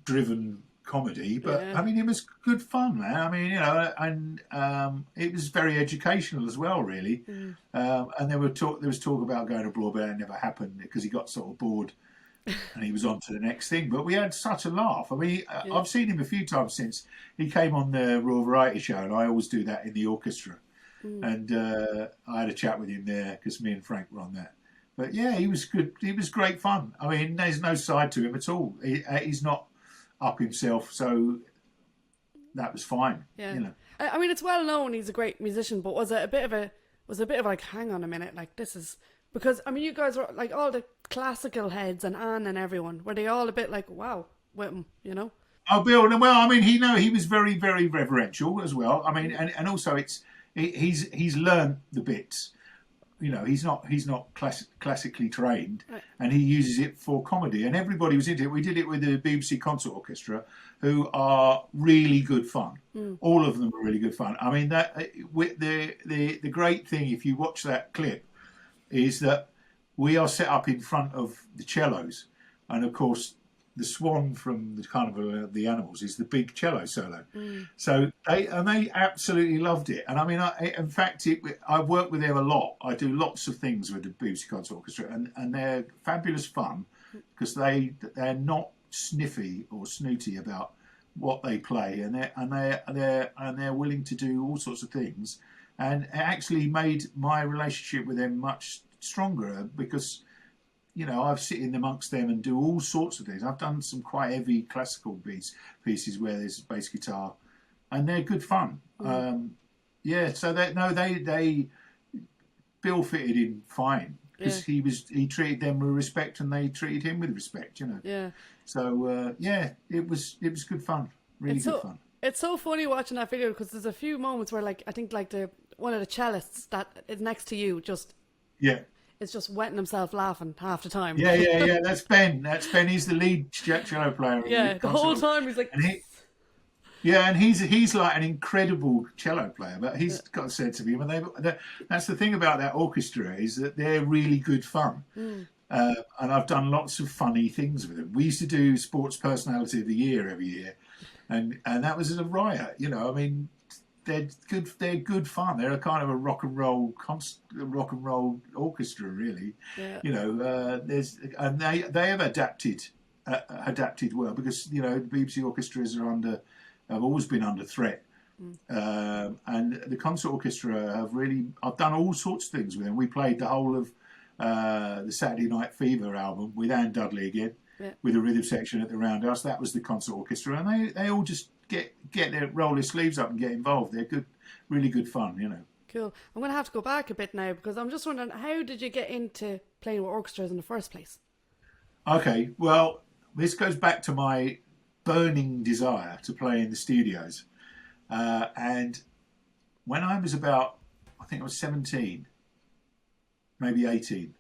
driven comedy, but I mean, it was good fun, man. I mean, and it was very educational as well, really. And there was talk about going abroad, but it never happened because he got sort of bored and he was on to the next thing. But we had such a laugh. I mean, I've seen him a few times since he came on the Royal Variety Show, and I always do that in the orchestra. And I had a chat with him there because me and Frank were on that. But yeah, he was good. He was great fun. I mean, there's no side to him at all. He's not up himself, so that was fine. Yeah. You know. I mean, it's well known he's a great musician, but was it a bit of like, hang on a minute, like, this is, because I mean, you guys were like, all the classical heads and Anne and everyone, were they all a bit like, wow, with him, you know? Oh, Bill. Well, I mean, he was very, very reverential as well. I mean, and also he's learned the bits. You know, he's not classically trained, right. And he uses it for comedy. And everybody was into it. We did it with the BBC Concert Orchestra, who are really good fun. All of them are really good fun. I mean, that the great thing, if you watch that clip, is that we are set up in front of the cellos, and of course, the swan from the Carnival of the Animals is the big cello solo. So they absolutely loved it. And I mean, in fact, I work with them a lot. I do lots of things with the BBC Concert Orchestra, and they're fabulous fun because they're not sniffy or snooty about what they play, and they're willing to do all sorts of things. And it actually made my relationship with them much stronger because, you know, I've sit in amongst them and do all sorts of things. I've done some quite heavy classical pieces where there's bass guitar, and they're good fun. Yeah, so they Bill fitted in fine because he treated them with respect, and they treated him with respect. You know. Yeah. So it was good fun, really good fun. It's so funny watching that video because there's a few moments where, like, I think like one of the cellists that is next to you just is just wetting himself laughing half the time. Yeah. That's Ben. He's the lead cello player. Yeah, the whole time he's like. And he's like an incredible cello player, but he's got a sense of humour. That's the thing about that orchestra, is that they're really good fun. And I've done lots of funny things with them. We used to do Sports Personality of the Year every year, and that was a riot. You know, I mean, they're good fun. They're a kind of a rock and roll orchestra, really. Yeah. You know, they have adapted adapted well, because the BBC orchestras have always been under threat. And the Concert Orchestra I've done all sorts of things with them. We played the whole of the Saturday Night Fever album with Anne Dudley again, with a rhythm section at the Roundhouse. That was the Concert Orchestra, and they all just roll their sleeves up and get involved. They're good, really good fun, Cool. I'm going to have to go back a bit now, because I'm just wondering, how did you get into playing with orchestras in the first place? Okay, well, this goes back to my burning desire to play in the studios. And when I was I think I was 17, maybe 18,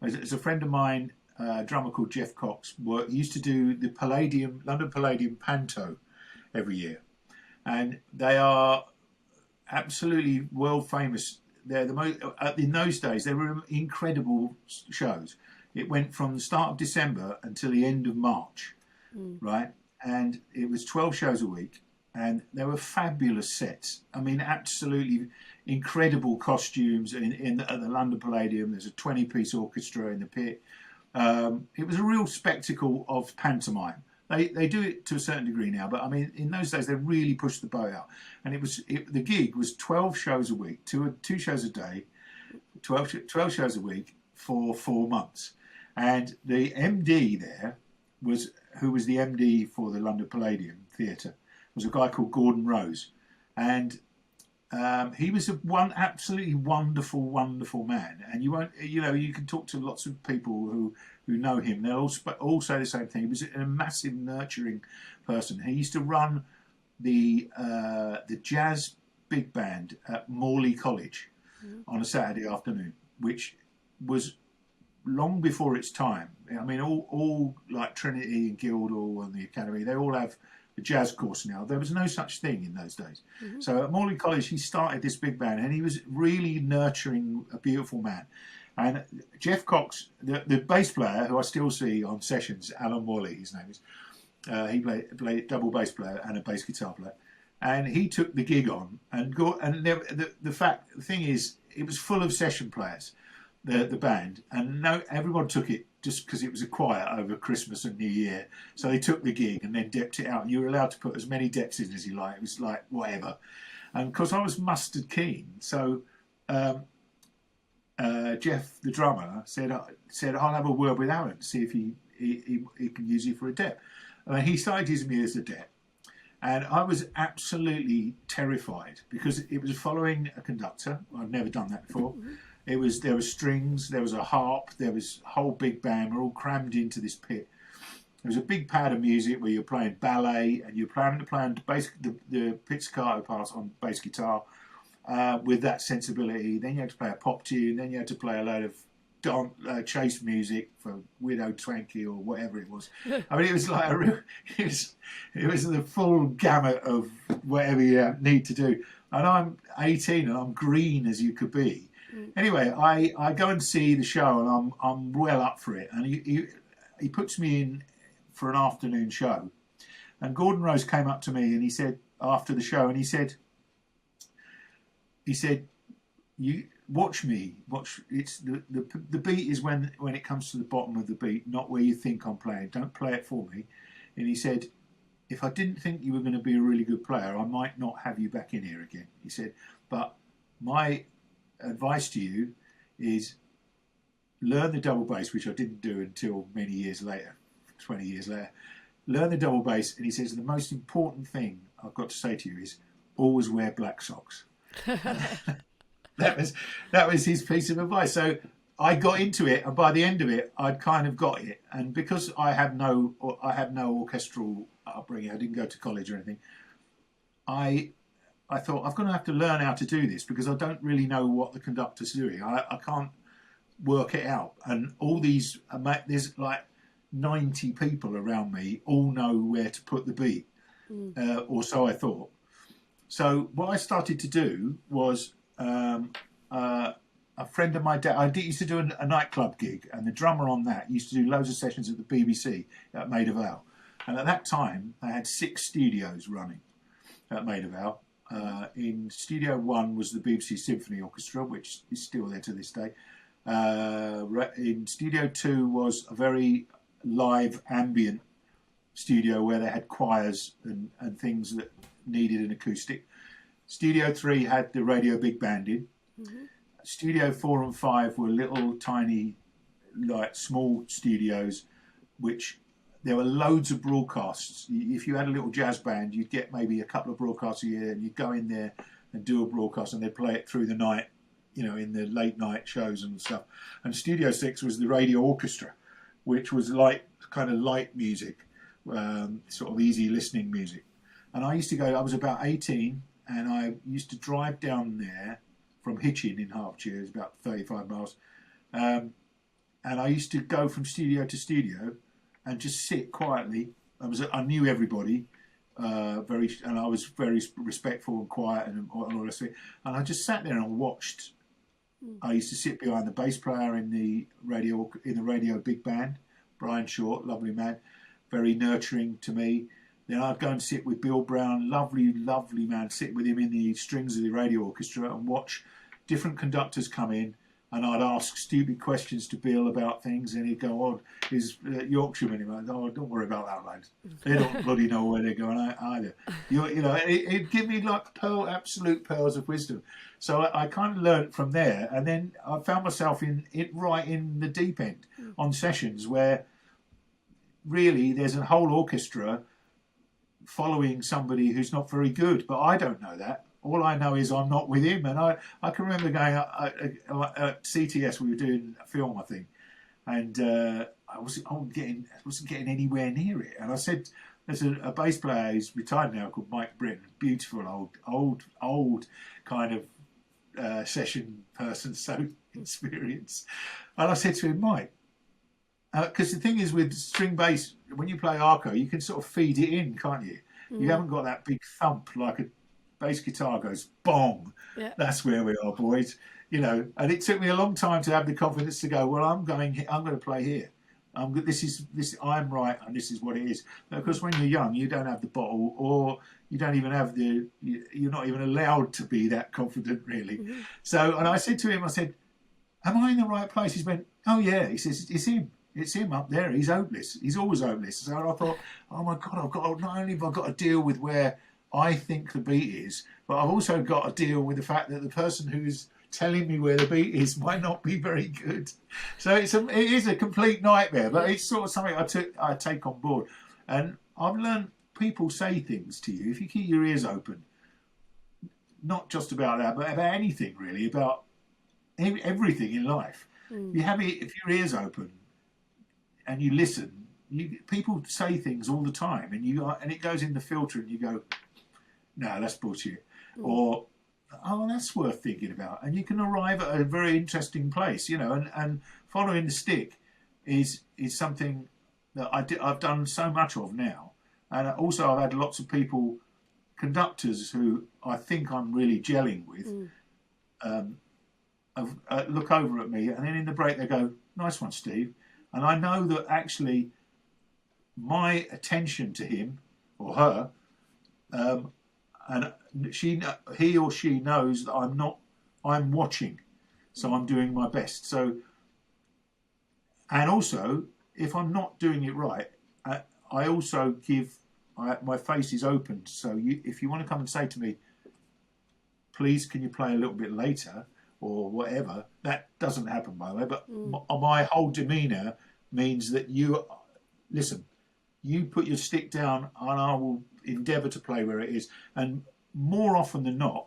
as a friend of mine, a drummer called Jeff Cox, he used to do the London Palladium Panto every year. And they are absolutely world famous. They're the most, in those days, they were incredible shows. It went from the start of December until the end of March, right? And it was 12 shows a week. And there were fabulous sets. I mean, absolutely incredible costumes at the London Palladium. There's a 20-piece orchestra in the pit. It was a real spectacle of pantomime. They do it to a certain degree now, but I mean, in those days, they really pushed the boat out. And the gig was 12 shows a week, two shows a day, 12 shows a week for 4 months. And the MD there who was the MD for the London Palladium Theatre, was a guy called Gordon Rose, and he was absolutely wonderful, wonderful man. And you can talk to lots of people who know him. They'll all say the same thing. He was a massive, nurturing person. He used to run the jazz big band at Morley College on a Saturday afternoon, which was long before its time. I mean, all like Trinity and Guildhall and the Academy, they all have a jazz course now. There was no such thing in those days. So at Morley College, he started this big band, and he was really nurturing, a beautiful man. And Jeff Cox, the bass player, who I still see on sessions, Alan Morley, his name is, he played double bass player and a bass guitar player, and he took the gig on. And the thing is, it was full of session players, the band, and everyone took it just because it was a quiet over Christmas and New Year. So they took the gig and then decked it out, and you were allowed to put as many decks in as you like. It was like whatever. And because I was mustard keen, so Jeff, the drummer, said I'll have a word with Alan, see if he can use you for a deck. And he started using me as a deck, and I was absolutely terrified because it was following a conductor. I'd never done that before. There were strings, there was a harp, there was a whole big band. We're all crammed into this pit. There was a big pad of music where you're playing ballet, and you're planning to play on the pizzicato part on bass guitar with that sensibility. Then you had to play a pop tune. Then you had to play a load of chase music for Widow Twankey or whatever it was. I mean, it was like it was the full gamut of whatever you need to do. And I'm 18 and I'm green as you could be. Anyway, I go and see the show, and I'm well up for it. And he puts me in for an afternoon show. And Gordon Rose came up to me, and he said after the show, and he said, "You watch me. It's the beat is when it comes to the bottom of the beat, not where you think I'm playing. Don't play it for me." And he said, "If I didn't think you were going to be a really good player, I might not have you back in here again." He said, "But my advice to you is learn the double bass," which I didn't do until many years later, 20 years later. Learn the double bass, and he says the most important thing I've got to say to you is always wear black socks. That was his piece of advice. So I got into it, and by the end of it, I'd kind of got it. And because I have no orchestral upbringing, I didn't go to college or anything, I thought, I'm going to have to learn how to do this because I don't really know what the conductor's doing. I can't work it out. And all these, there's like 90 people around me, all know where to put the beat, or so I thought. So what I started to do was a friend of my dad, I used to do a nightclub gig, and the drummer on that used to do loads of sessions at the BBC at Maida Vale. And at that time, they had 6 studios running at Maida Vale. In Studio 1 was the BBC Symphony Orchestra, which is still there to this day. In Studio 2 was a very live ambient studio where they had choirs and things that needed an acoustic. Studio 3 had the radio big band in. Mm-hmm. Studio 4 and 5 were little tiny, like small studios, which there were loads of broadcasts. If you had a little jazz band, you'd get maybe a couple of broadcasts a year, and you'd go in there and do a broadcast, and they'd play it through the night, you know, in the late night shows and stuff. And Studio 6 was the radio orchestra, which was like kind of light music, sort of easy listening music. And I used to go, I was about 18, and I used to drive down there from Hitchin in Hertfordshire, it's about 35 miles. And I used to go from studio to studio and just sit quietly. I knew everybody, and I was very respectful and quiet and all the rest of it. And I just sat there and watched. I used to sit behind the bass player in the radio big band, Brian Short, lovely man, very nurturing to me. Then I'd go and sit with Bill Brown, lovely, lovely man, sit with him in the strings of the radio orchestra and watch different conductors come in, and I'd ask stupid questions to Bill about things, and he'd go, "Oh, is Yorkshireman?" He'd go, "Oh, don't worry about that, lads. They don't bloody know where they're going either." You know, it'd give me like absolute pearls of wisdom. So I kind of learnt from there, and then I found myself right in the deep end on sessions where really there's a whole orchestra following somebody who's not very good, but I don't know that. All I know is I'm not with him. And I can remember going at CTS, we were doing a film, I think, and I wasn't getting anywhere near it. And I said, there's a bass player who's retired now called Mike Britton, beautiful old kind of session person, so experienced. And I said to him, Mike, because the thing is with string bass, when you play arco, you can sort of feed it in, can't you? Mm. You haven't got that big thump like a bass guitar goes bong. Yeah. That's where we are, boys. You know, and it took me a long time to have the confidence to go, well, I'm going to play here. I'm right, and this is what it is. Because when you're young, you don't have the bottle, or you don't even have you're not even allowed to be that confident, really. Mm-hmm. So, and I said to him, am I in the right place? He went, oh yeah. He says, it's him. It's him up there. He's hopeless. He's always hopeless. So I thought, oh my God, not only have I got to deal with where I think the beat is, but I've also got to deal with the fact that the person who's telling me where the beat is might not be very good. So it is a complete nightmare, but it's sort of something I take on board. And I've learned people say things to you if you keep your ears open, not just about that, but about anything really, about everything in life. If your ears open and you listen, people say things all the time, and it goes in the filter, and you go, no, that's bullshit, or oh, that's worth thinking about, and you can arrive at a very interesting place, you know. And following the stick is something that I've done so much of now, and also I've had lots of people, conductors who I think I'm really gelling with, look over at me, and then in the break they go, "Nice one, Steve." And I know that actually my attention to him or her, and he or she knows that I'm watching, so I'm doing my best. So, and also, if I'm not doing it right, I also my face is open. So if you want to come and say to me, please, can you play a little bit later? Or whatever, that doesn't happen, by the way, but my whole demeanour means that you put your stick down and I will endeavour to play where it is. And more often than not,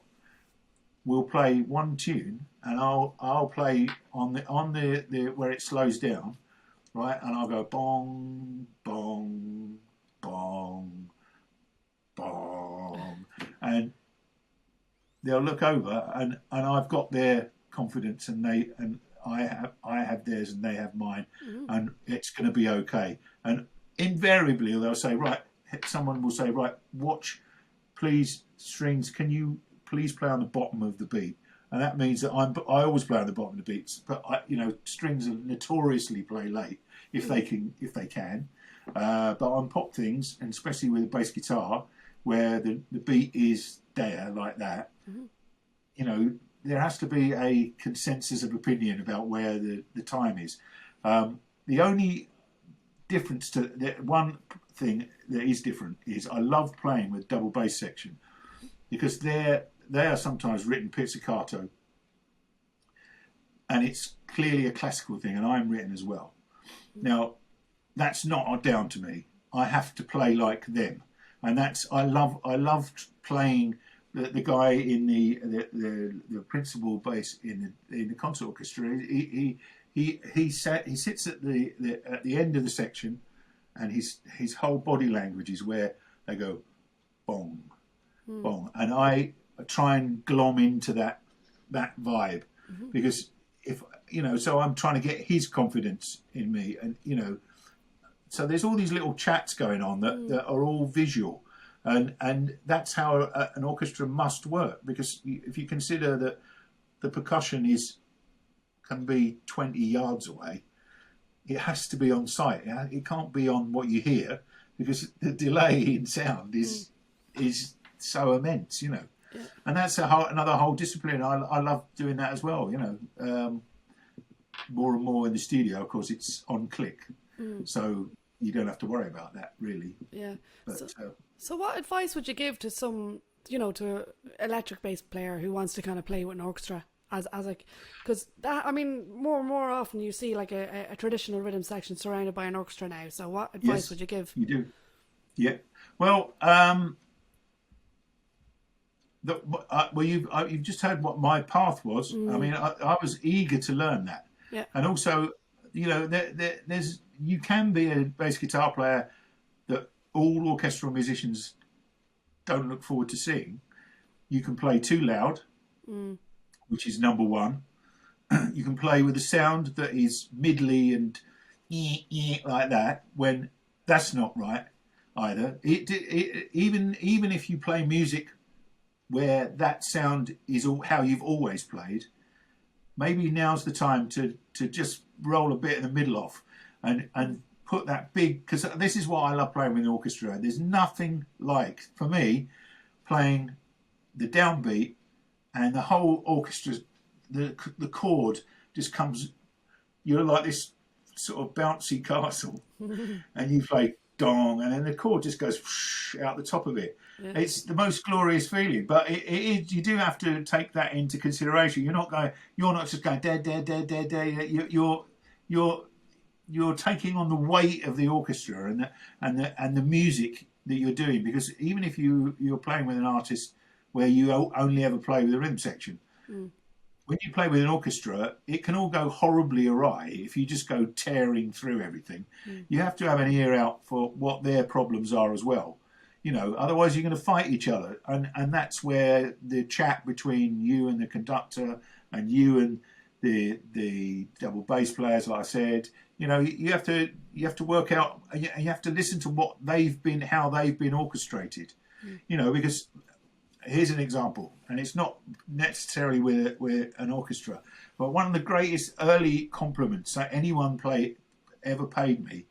we'll play one tune and I'll play on the where it slows down, right? And I'll go bong, bong, bong, bong, and they'll look over, and I've got their confidence, and I have theirs, and they have mine, and it's going to be okay. And invariably, they'll say, right. Someone will say, right, watch, please, strings. Can you please play on the bottom of the beat? And that means that I always play on the bottom of the beats, but strings notoriously play late if they can. But on pop things, and especially with a bass guitar, where the beat is there like that, there has to be a consensus of opinion about where the time is. The only difference to one thing that is different is I love playing with double bass section, because they are sometimes written pizzicato, and it's clearly a classical thing, and I'm written as well. Now, that's not down to me. I have to play like them, and I love playing the guy in the principal bass in the concert orchestra. He sits at the end of the section, and his whole body language is where they go bong, bong, and I try and glom into that vibe, because if so I'm trying to get his confidence in me, and so there's all these little chats going on that are all visual, and that's how an orchestra must work, because if you consider that the percussion can be 20 yards away, it has to be on site. It can't be on what you hear, because the delay in sound is so immense, Yeah. And that's another whole discipline. I love doing that as well, more and more in the studio. Of course, it's on click, so you don't have to worry about that, really. Yeah. But, so what advice would you give to some, to an electric bass player who wants to kind of play with an orchestra? Because that, I mean, more often you see like a traditional rhythm section surrounded by an orchestra now. So what advice would you give? You do, yeah. Well, you've just heard what my path was. I mean, I was eager to learn that, and also, you can be a bass guitar player that all orchestral musicians don't look forward to seeing. You can play too loud. Which is number one. You can play with a sound that is middly and like that, when that's not right either. Even if you play music where that sound is how you've always played, maybe now's the time to just roll a bit in the middle off and put that big, because this is what I love playing with an orchestra. There's nothing like, for me, playing the downbeat and the whole orchestra, the chord just comes, you're like this sort of bouncy castle, and you play dong, and then the chord just goes out the top of it. Yeah. It's the most glorious feeling, but you do have to take that into consideration. You're not just going da da da da da. You're taking on the weight of the orchestra and the music that you're doing, because even if you're playing with an artist where you only ever play with the rhythm section, when you play with an orchestra, it can all go horribly awry if you just go tearing through everything. You have to have an ear out for what their problems are as well. Otherwise you're going to fight each other, and that's where the chat between you and the conductor and you and the double bass players, like I said, you have to work out, and you have to listen to how they've been orchestrated, because here's an example, and it's not necessarily with an orchestra, but one of the greatest early compliments that anyone ever paid me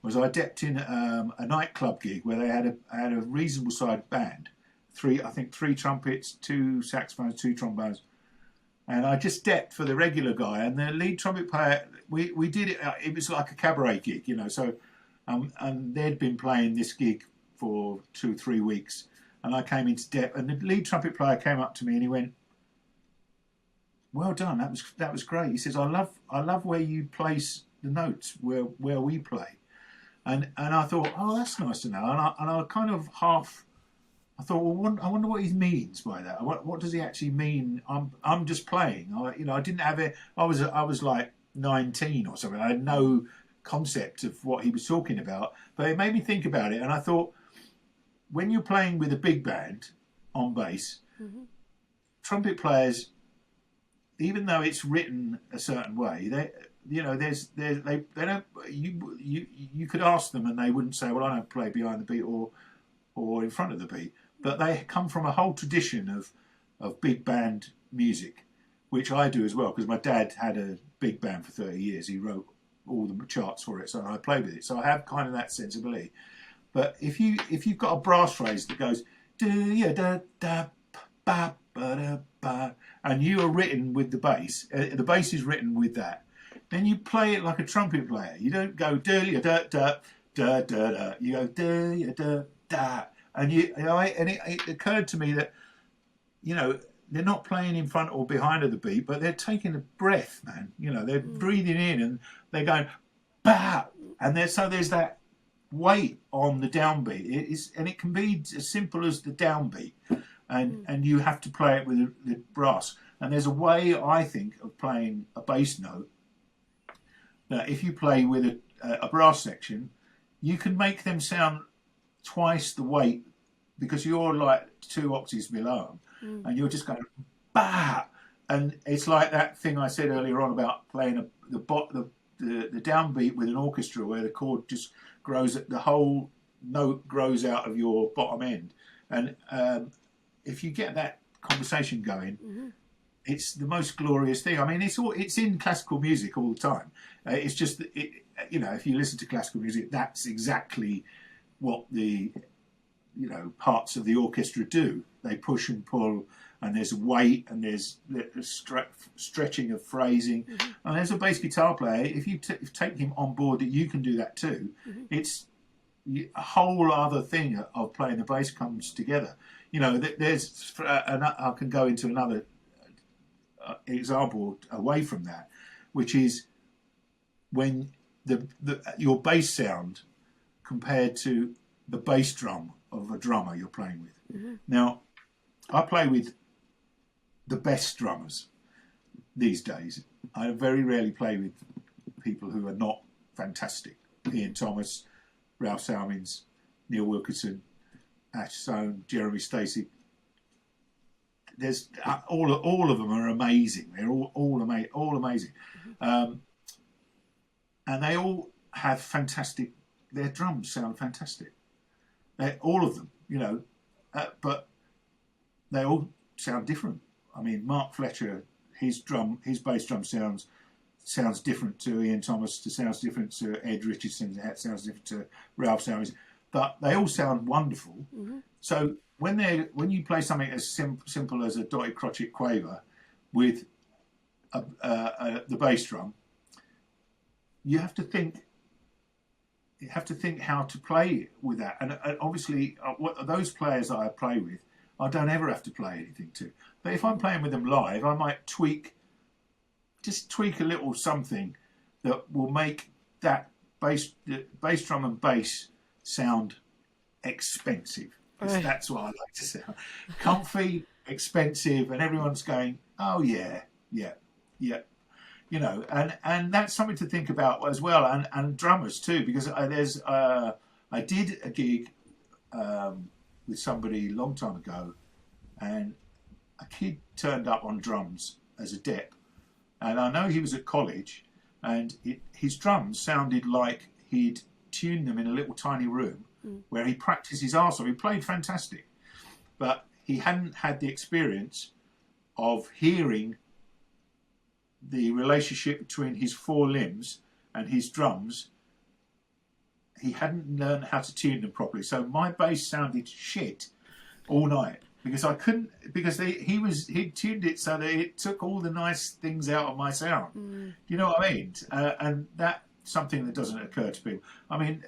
was I depped in a nightclub gig where they had a reasonable sized band, three trumpets, 2 saxophones, 2 trombones, and I just depped for the regular guy, and the lead trumpet player, we did it. It was like a cabaret gig, So, and they'd been playing this gig for 2-3 weeks. And I came into depth, and the lead trumpet player came up to me and he went, "Well done, that was great." He says, "I love where you place the notes where we play," and I thought, "Oh, that's nice to know." And I kind of I thought, well, I wonder what he means by that. What does he actually mean? I'm just playing. I didn't have it. I was like 19 or something. I had no concept of what he was talking about, but it made me think about it, and I thought, when you're playing with a big band on bass, trumpet players, even though it's written a certain way, they don't. You could ask them and they wouldn't say, "Well, I don't play behind the beat or in front of the beat," but they come from a whole tradition of big band music, which I do as well, because my dad had a big band for 30 years. He wrote all the charts for it, so I play with it. So I have kind of that sensibility. But if you've got a brass phrase that goes da da da ba ba da ba, and you are written with the bass is written with that, then you play it like a trumpet player. You don't go da da da da da da. You go da da da, and it occurred to me that, you know, they're not playing in front or behind of the beat, but they're taking a breath, man. You know, they're breathing in and they're going bah, and there's that weight on the downbeat. And it can be as simple as the downbeat, and you have to play it with the brass. And there's a way, I think, of playing a bass note that if you play with a brass section, you can make them sound twice the weight, because you're like 2 octaves below them, and you're just going bah. And it's like that thing I said earlier on about playing the downbeat with an orchestra, where the chord just grows, the whole note grows out of your bottom end. And if you get that conversation going, it's the most glorious thing. I mean, it's in classical music all the time. It's just that you know, if you listen to classical music, that's exactly what the, you know, parts of the orchestra do. They push and pull, and there's weight, and there's stretching of phrasing. And as a bass guitar player, if you take him on board that you can do that too, it's a whole other thing of playing the bass comes together. You know, there's I can go into another example away from that, which is when your bass sound compared to the bass drum of a drummer you're playing with. Now, I play with the best drummers these days. I very rarely play with people who are not fantastic. Ian Thomas, Ralph Salmins, Neil Wilkinson, Ash Sohn, Jeremy Stacey. There's all of them are amazing. They're all amazing, and they all have fantastic. Their drums sound fantastic. All of them, you know, but they all sound different. I mean, Mark Fletcher, his bass drum sounds different to Ian Thomas. Sounds different to Ed Richardson. Sounds different to Ralph Salmins. But they all sound wonderful. So when you play something as simple as a dotted crotchet quaver with the bass drum, you have to think how to play with that. And obviously, those players that I play with, I don't ever have to play anything to. But if I'm playing with them live, I might tweak a little something that will make that bass drum and bass sound expensive. That's what I like to sound. Comfy, expensive, and everyone's going, oh yeah. You know, and that's something to think about as well, and drummers too, because I did a gig with somebody a long time ago, and a kid turned up on drums as a dep, and I know he was at college, and his drums sounded like he'd tuned them in a little tiny room where he practiced his arse off. He played fantastic, but he hadn't had the experience of hearing the relationship between his 4 limbs and his drums. He hadn't learned how to tune them properly, so my bass sounded shit all night because I couldn't, because he'd tuned it so that it took all the nice things out of my sound. You know what I mean? And that's something that doesn't occur to people. I mean,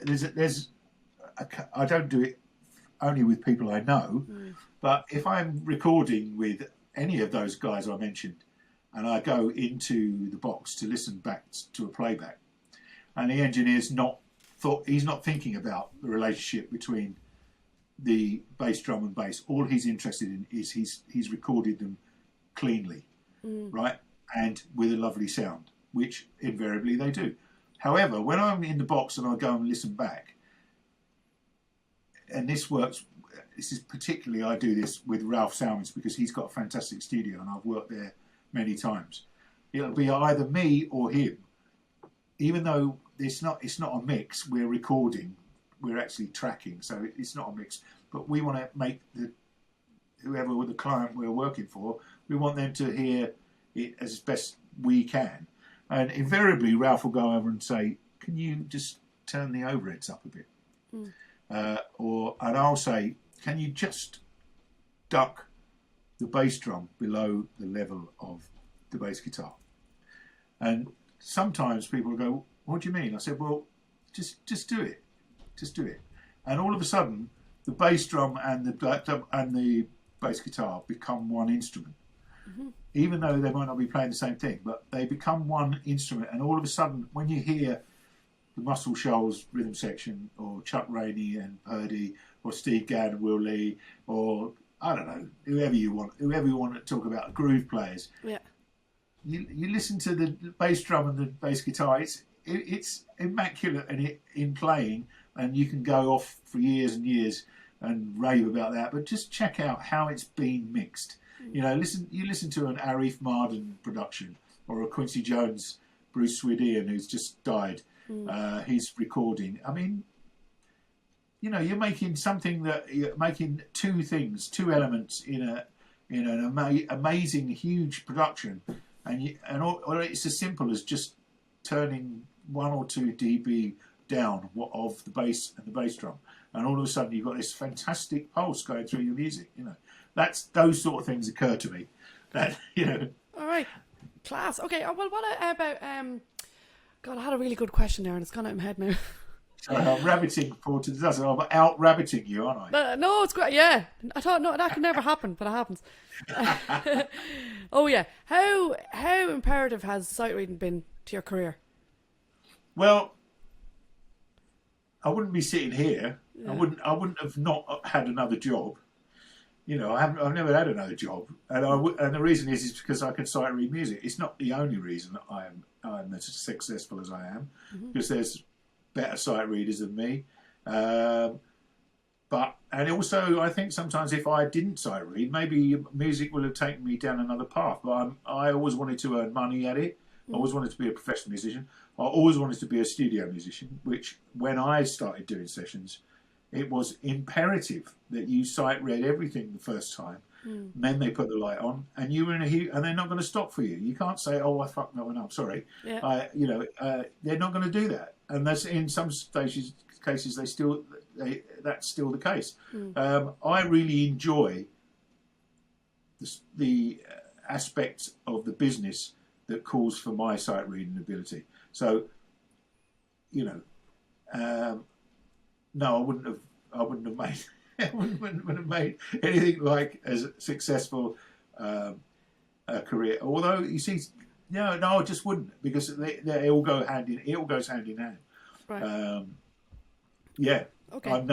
I don't do it only with people I know, but if I'm recording with any of those guys I mentioned, and I go into the box to listen back to a playback, and the engineer's he's not thinking about the relationship between the bass drum and bass. All he's interested in is he's recorded them cleanly, right, and with a lovely sound, which invariably they do. However, when I'm in the box and I go and listen back, and this is particularly, I do this with Ralph Salmins because he's got a fantastic studio and I've worked there many times. It'll be either me or him, even though it's not a mix. We're recording, we're actually tracking, so it's not a mix. But we want to make whoever the client we're working for, we want them to hear it as best we can. And invariably, Ralph will go over and say, "Can you just turn the overheads up a bit?" And I'll say, "Can you just duck the bass drum below the level of the bass guitar?" And sometimes people will go, "What do you mean?" I said, "Well, just do it. Just do it. And all of a sudden, the bass drum and the bass guitar become one instrument. Mm-hmm. Even though they might not be playing the same thing, but they become one instrument. And all of a sudden, when you hear the Muscle Shoals rhythm section, or Chuck Rainey and Purdy, or Steve Gadd and Will Lee, or I don't know, whoever you want to talk about, groove players. Yeah. You listen to the bass drum and the bass guitar. It's immaculate in playing, and you can go off for years and years and rave about that. But just check out how it's been mixed. You know, listen to an Arif Mardin production, or a Quincy Jones, Bruce Swedian, who's just died. His recording. I mean, you know, you're making two elements in an amazing, huge production, or it's as simple as just turning 1 or 2 dB down of the bass and the bass drum, and all of a sudden you've got this fantastic pulse going through your music. You know, those sort of things occur to me. That, you know. All right, class. Okay. Well, what about God, I had a really good question there, and it's gone out of my head now. Sorry, I'm rabbiting forward to the dozen. I'm out rabbiting you, aren't I? No, it's great. Yeah, I thought that could never happen, but it happens. Oh yeah, how imperative has sight reading been to your career? Well, I wouldn't be sitting here. Yeah. I wouldn't have not had another job. You know, I've never had another job, and the reason is because I can sight read music. It's not the only reason that I'm as successful as I am, because there's better sight readers than me. And also, I think sometimes if I didn't sight read, maybe music would have taken me down another path. But I always wanted to earn money at it. I always wanted to be a professional musician. I always wanted to be a studio musician, which when I started doing sessions, it was imperative that you sight read everything the first time. Then they put the light on, and you were in and they're not going to stop for you. You can't say, "Oh, I fucked that one up. Sorry." Yeah. They're not going to do that, and that's in some cases that's still the case. I really enjoy the aspect of the business that calls for my sight reading ability. So, you know, no, I wouldn't have made. I wouldn't have made anything like as successful a career. Although you see, no, I just wouldn't, because they all go hand in. It all goes hand in hand. Right. Yeah. Okay. I'm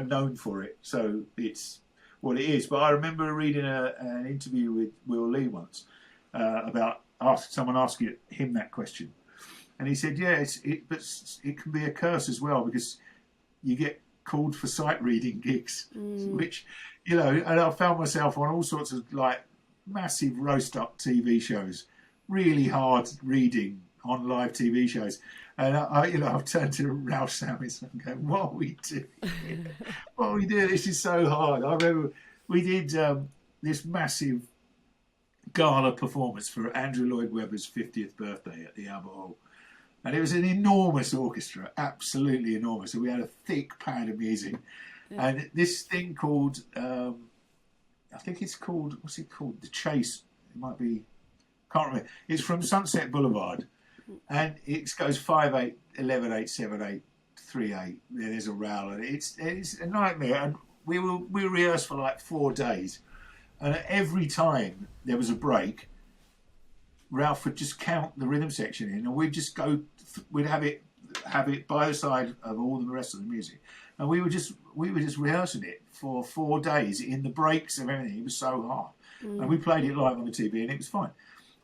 known for it, so it's what it is. But I remember reading an interview with Will Lee once about someone asking him that question, and he said, "Yeah, but it can be a curse as well, because you get called for sight reading gigs, which, you know, and I found myself on all sorts of like massive roast up TV shows, really hard reading on live TV shows, and I've turned to Ralph Sammons and go, "What are we doing? What are we doing? This is so hard." I remember we did this massive gala performance for Andrew Lloyd Webber's 50th birthday at the Albert Hall. And it was an enormous orchestra, absolutely enormous. So we had a thick pad of music. Yeah. And this thing called, I think it's called, what's it called? The Chase. It might be, can't remember. It's from Sunset Boulevard. And it goes 5, 8, 11, 8, 7, 8, 3, 8. There's a row. And it's a nightmare. And we rehearsed for like 4 days. And every time there was a break, Ralph would just count the rhythm section in, and we'd just go. We'd have it by the side of all the rest of the music, and we were just rehearsing it for 4 days in the breaks of everything. It was so hard, and we played it live on the TV, and it was fine.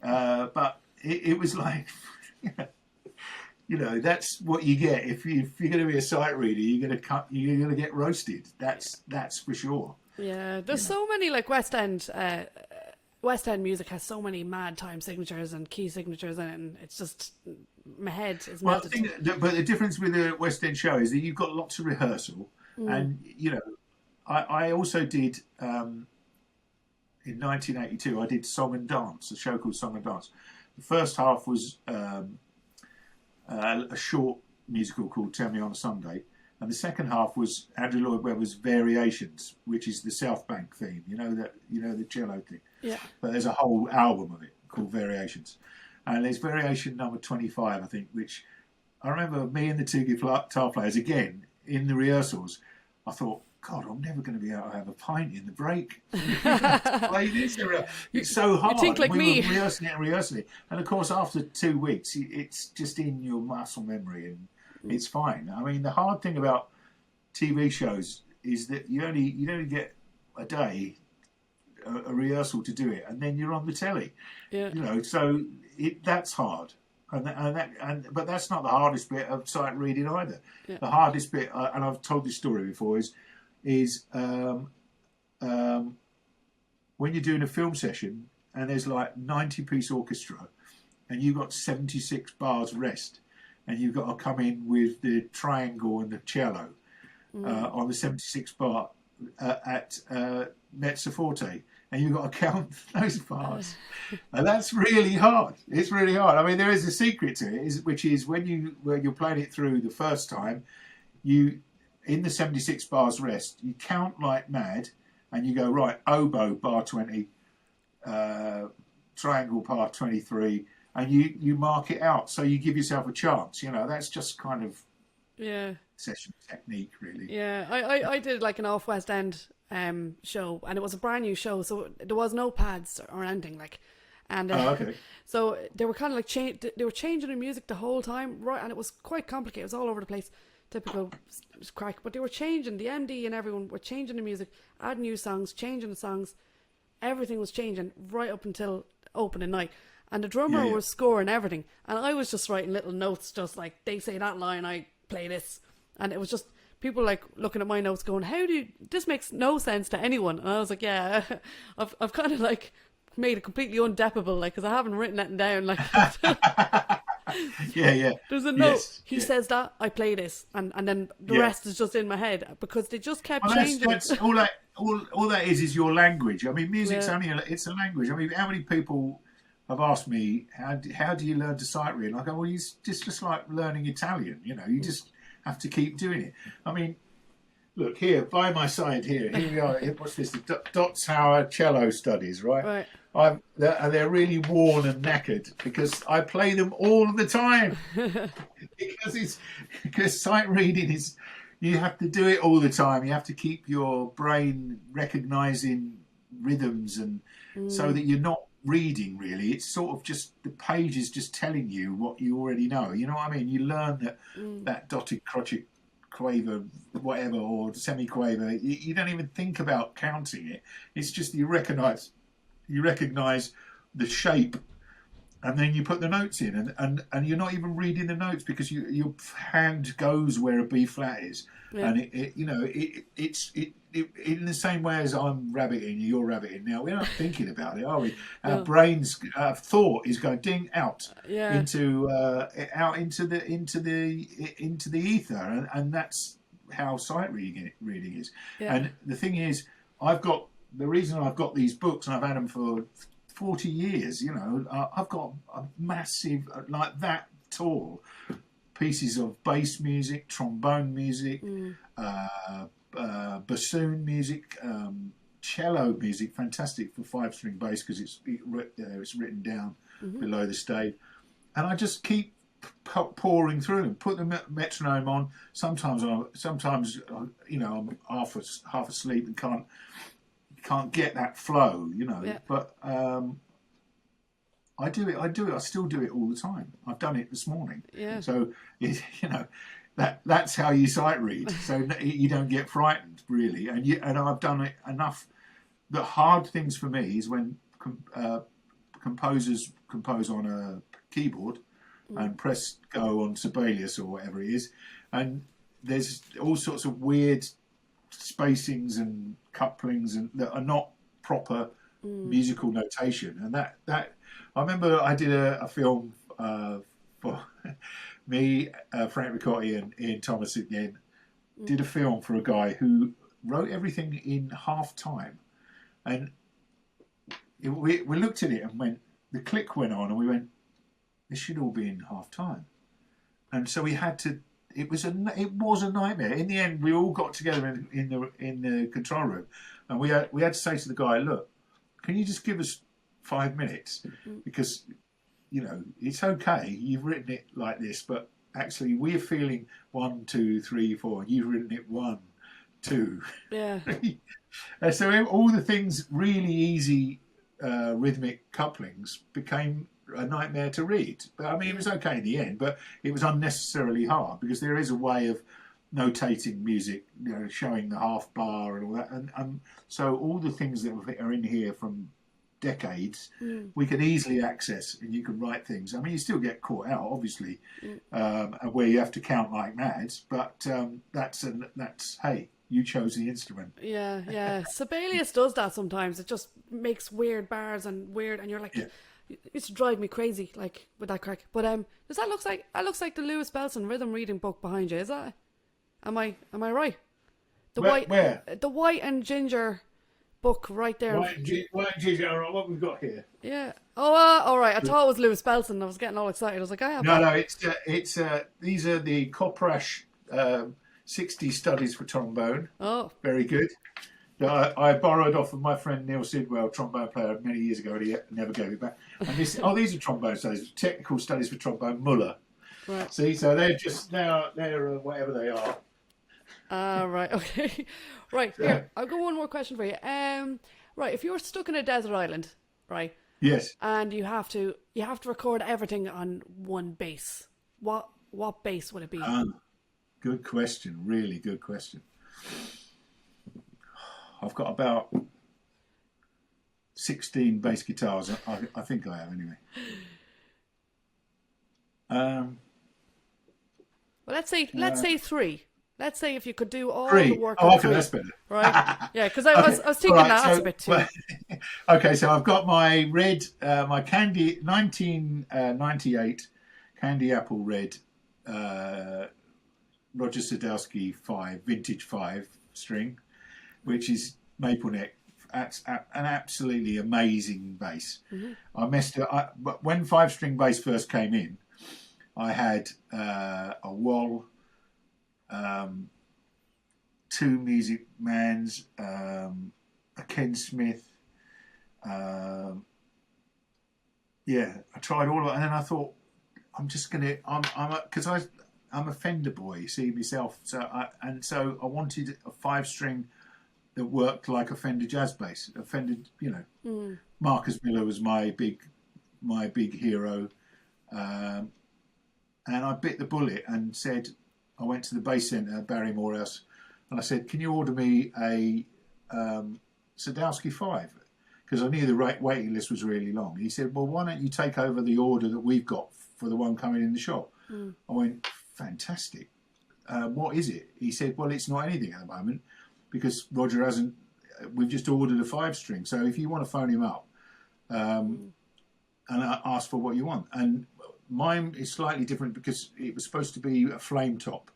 But it was like, you know, that's what you get if you're going to be a sight reader. You're going to get roasted. That's for sure. Yeah, there's so many like West End music has so many mad time signatures and key signatures in it, and it's just, my head is melted. But the difference with a West End show is that you've got lots of rehearsal, and you know, I also did in 1982. I did Song and Dance, a show called Song and Dance. The first half was a short musical called Tell Me on a Sunday, and the second half was Andrew Lloyd Webber's Variations, which is the South Bank theme. You know the cello thing. Yeah. But there's a whole album of it called Variations, and there's variation number 25, I think, which I remember me and the two guitar players again. in the rehearsals, I thought, God, I'm never going to be able to have a pint in the break. To play this, it's so hard. You think like me. We were rehearsing it, and of course, after 2 weeks, it's just in your muscle memory, and it's fine. I mean, the hard thing about TV shows is that you only get a day, a rehearsal to do it, and then you're on the telly. Yeah. You know, so that's hard. But that's not the hardest bit of sight reading either. Yeah. The hardest bit, and I've told this story before, is when you're doing a film session and there's like 90-piece orchestra and you've got 76 bars rest and you've got to come in with the triangle and the cello on the 76 bar at mezzo forte, and you've got to count those bars. And that's really hard. It's really hard. I mean, there is a secret to it, which is when you're playing it through the first time, in the 76 bars rest, you count like mad, and you go, right, oboe, bar 20, triangle, bar 23, and you mark it out. So you give yourself a chance. You know, that's just kind of session technique, really. Yeah, I did like an Off West End show, and it was a brand new show, so there was no pads or anything, like. And okay. So they were kind of like they were changing the music the whole time, right? And it was quite complicated. It was all over the place. Typical crack, but they were changing, the MD and everyone were changing the music, adding new songs, changing the songs. Everything was changing right up until opening night, and the drummer was scoring everything, and I was just writing little notes, just like, they say that line, I play this. And it was just people like looking at my notes going, this makes no sense to anyone. And I was like, yeah, I've kind of like made it completely undeppable, like, because I haven't written anything down, like. Yeah. There's a note. He says that, I play this, and then the rest is just in my head, because they just kept changing. That's all that is your language. I mean, music's it's a language. I mean, how many people have asked me, how do you learn to sight read? And I go, well, it's just like learning Italian. You know, you just have to keep doing it. I mean, look here, by my side here we are. What's this? The Dotzhauer cello studies, right? They're really worn and knackered because I play them all the time. because sight reading is, you have to do it all the time. You have to keep your brain recognizing rhythms, and so that you're not reading really. It's sort of just the page is just telling you what you already know. You know what I mean? You learn that dotted crotchet quaver, whatever, or semi-quaver. You don't even think about counting it. It's just you recognise the shape, and then you put the notes in, and you're not even reading the notes because your hand goes where a B flat is, and it's in the same way as I'm rabbiting, you're rabbiting. Now we're not thinking about it, are we? Our brain's thought is going ding out into the ether, and that's how sight reading is. And the thing is, the reason I've got these books, and I've had them for 40 years, you know, I've got a massive, like that tall, pieces of bass music, trombone music, bassoon music, cello music, fantastic for 5-string bass because it's written down below the stave. And I just keep pouring through them, put the metronome on. Sometimes you know, I'm half asleep and can't get that flow, you know. But I do it. I still do it all the time. I've done it this morning. So you know, that's how you sight read. So you don't get frightened really. And I've done it enough. The hard things for me is when composers compose on a keyboard and press go on Sibelius or whatever it is, and there's all sorts of weird spacings and couplings and that are not proper musical notation. And that I remember I did a film for me, Frank Ricotti and Ian Thomas again, did a film for a guy who wrote everything in half time. And we looked at it and went, the click went on and we went, this should all be in half time. And so we had to, it was a nightmare. In the end, we all got together in the control room, and we had to say to the guy, look, can you just give us 5 minutes? Because, you know, it's okay, you've written it like this, but actually we're feeling 1, 2, 3, 4. You've written it 1, 2, Yeah. 3. And so all the things really easy rhythmic couplings became a nightmare to read. But I mean, it was okay in the end, but it was unnecessarily hard because there is a way of notating music, you know, showing the half bar and all that, and so all the things that are in here from decades we can easily access, and you can write things. I mean, you still get caught out, obviously, where you have to count like mad, but that's hey, you chose the instrument. Yeah. Sibelius does that sometimes. It just makes weird bars and you're like, it used to drive me crazy, like with that crack. But does that looks like the Lewis Belson rhythm reading book behind you? Is that? Am I right? Where? The white and ginger book right there. White and ginger. All right, what we've got here? Yeah. Oh, all right. I thought it was Lewis Belson. I was getting all excited. I was like, I have that. No. It's these are the Coprash 60 studies for trombone. Oh, very good. I borrowed off of my friend Neil Sidwell, trombone player, many years ago, and he never gave it back. And these are trombone studies, technical studies for trombone, Muller. Right. See, so they're whatever they are. Right, okay. Right, here, I've got one more question for you. Right, if you were stuck in a desert island, right? Yes. And you have to record everything on one bass. What bass would it be? Good question. Really good question. I've got about 16 bass guitars. I think I have anyway. Well, let's say 3. Let's say if you could do all 3. the work. Oh, okay, 3, that's better. Right? Yeah, because I was thinking that's a bit too. Okay, so I've got my red, my Candy 1998 Candy Apple Red Roger Sadowski 5 vintage 5 string, which is maple neck. That's an absolutely amazing bass. I messed it up. But when 5-string bass first came in, I had a Wall, 2 Music Mans, a Ken Smith. I tried all of it, and then I thought, I'm a Fender boy, you see myself. So I wanted a 5-string that worked like a Fender jazz bass. A Fender, Marcus Miller was my big hero. And I bit the bullet and said, I went to the bass centre at Barry Morehouse, and I said, can you order me a Sadowski 5? Because I knew the waiting list was really long. And he said, well, why don't you take over the order that we've got for the one coming in the shop? I went, fantastic. What is it? He said, well, it's not anything at the moment because Roger hasn't, we've just ordered a 5-string. So if you want to phone him up and ask for what you want. And mine is slightly different because it was supposed to be a flame top,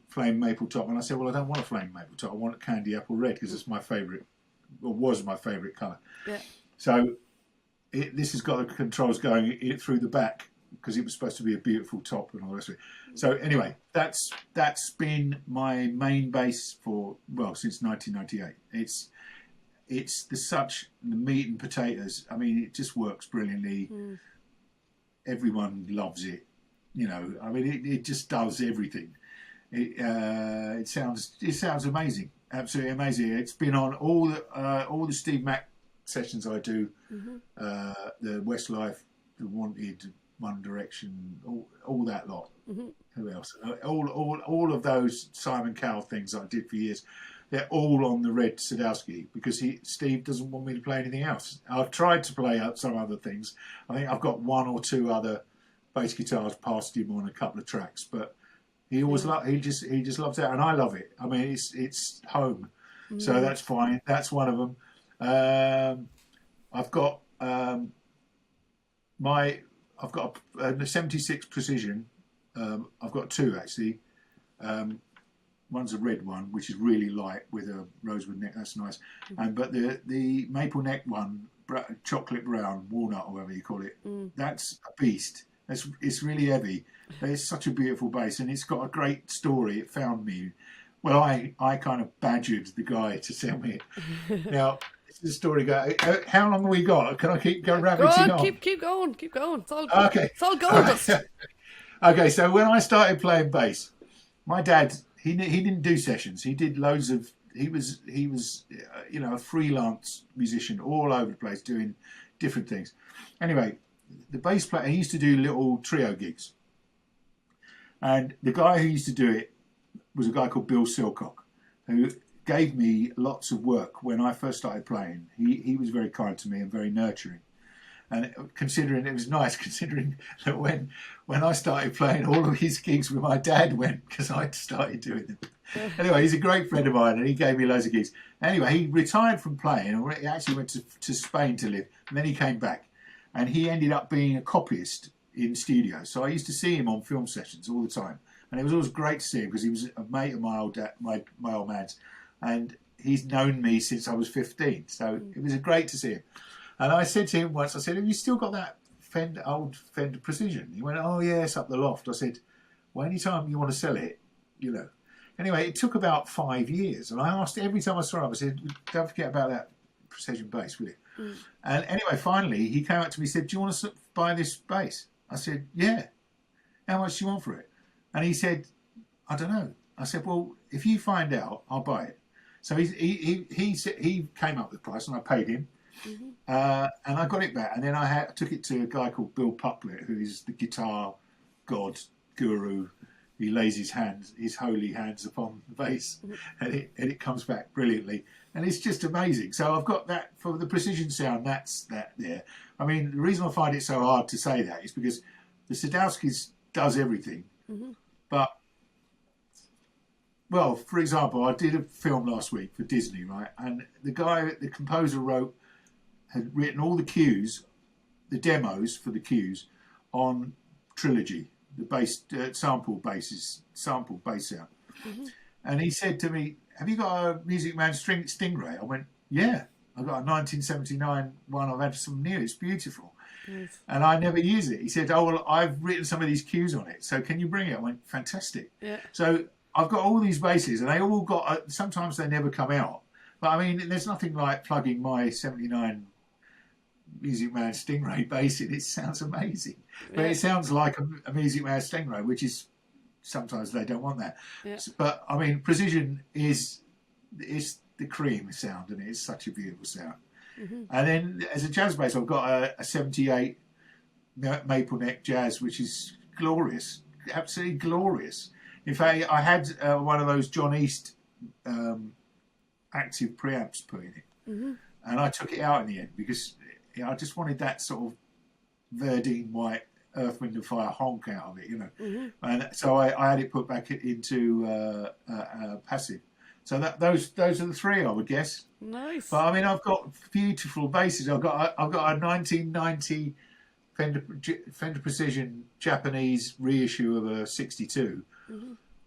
flame maple top. And I said, well, I don't want a flame maple top. I want a candy apple red because it's my favourite, or was my favourite colour. Yeah. So this has got the controls going through the back because it was supposed to be a beautiful top and all the rest of it. So anyway, that's been my main bass since 1998. It's the meat and potatoes. I mean, it just works brilliantly. Everyone loves it. I mean, it just does everything. It sounds amazing, absolutely amazing. It's been on all the Steve Mac sessions I do, the Westlife, the Wanted, One Direction, all that lot. Who else? All of those Simon Cowell things I did for years. They're all on the red Sadowski because Steve doesn't want me to play anything else. I've tried to play out some other things. I think I've got 1 or 2 other bass guitars past him on a couple of tracks, but he always he just loves that, and I love it. I mean, it's home, so that's fine. That's one of them. I've got a 76 Precision. I've got 2 actually. One's a red one, which is really light with a rosewood neck. That's nice. But the maple neck one, chocolate brown, walnut, or whatever you call it, that's a beast. It's really heavy. But it's such a beautiful bass, and it's got a great story. It found me. Well, I kind of badgered the guy to sell me it. Now, this is the story. How long have we got? Can I keep going rabbiting on? Keep going. It's all okay. It's all gold dust. Okay, so when I started playing bass, my dad he didn't do sessions. He did loads of. He was a freelance musician all over the place doing different things. Anyway, the bass player he used to do little trio gigs, and the guy who used to do it was a guy called Bill Silcock, who gave me lots of work when I first started playing. He was very kind to me and very nurturing. And considering it was nice, considering that when I started playing, all of his gigs with my dad went because I started doing them. Anyway, he's a great friend of mine, and he gave me loads of gigs. Anyway, he retired from playing, and he actually went to Spain to live, and then he came back, and he ended up being a copyist in studios. So I used to see him on film sessions all the time, and it was always great to see him because he was a mate of my old man's, and he's known me since I was 15. So it was great to see him. And I said to him once, I said, have you still got that old Fender Precision? He went, oh, yeah, it's up the loft. I said, well, anytime you want to sell it, Anyway, it took about 5 years. And I asked every time I saw him, I said, don't forget about that Precision bass, will you? And anyway, finally, he came up to me and said, do you want to buy this bass? I said, yeah. How much do you want for it? And he said, I don't know. I said, well, if you find out, I'll buy it. So he came up with the price, and I paid him. And I got it back, and then I took it to a guy called Bill Pucklet, who is the guitar god guru. He lays his holy hands upon the bass, and it comes back brilliantly, and it's just amazing. So I've got that for the precision sound. That's that there. I mean, the reason I find it so hard to say that is because the Sadowskis does everything, but well, for example, I did a film last week for Disney, right? And the composer had written all the cues, the demos for the cues, on Trilogy, the bass sample bass sound. And he said to me, "Have you got a Music Man Stingray?" I went, "Yeah, I've got a 1979 one. I've had some new. It's beautiful." Nice. And I never use it. He said, "Oh well, I've written some of these cues on it. So can you bring it?" I went, "Fantastic." Yeah. So I've got all these basses, and they all got. Sometimes they never come out, but I mean, there's nothing like plugging my '79 Music Man Stingray bass in. It sounds amazing, but it sounds like a Music Man Stingray, which is sometimes they don't want that. Yeah. But I mean, precision is the cream sound, and it's such a beautiful sound. And then as a jazz bass, I've got a '78 Maple Neck Jazz, which is glorious, absolutely glorious. In fact, I had one of those John East active preamps put in it, and I took it out in the end because I just wanted that sort of Verdine white Earth, Wind and Fire honk out of it, And so I had it put back into passive. So those are the three, I would guess. Nice. But I mean, I've got beautiful basses. I've got a 1990 Fender Precision Japanese reissue of a '62.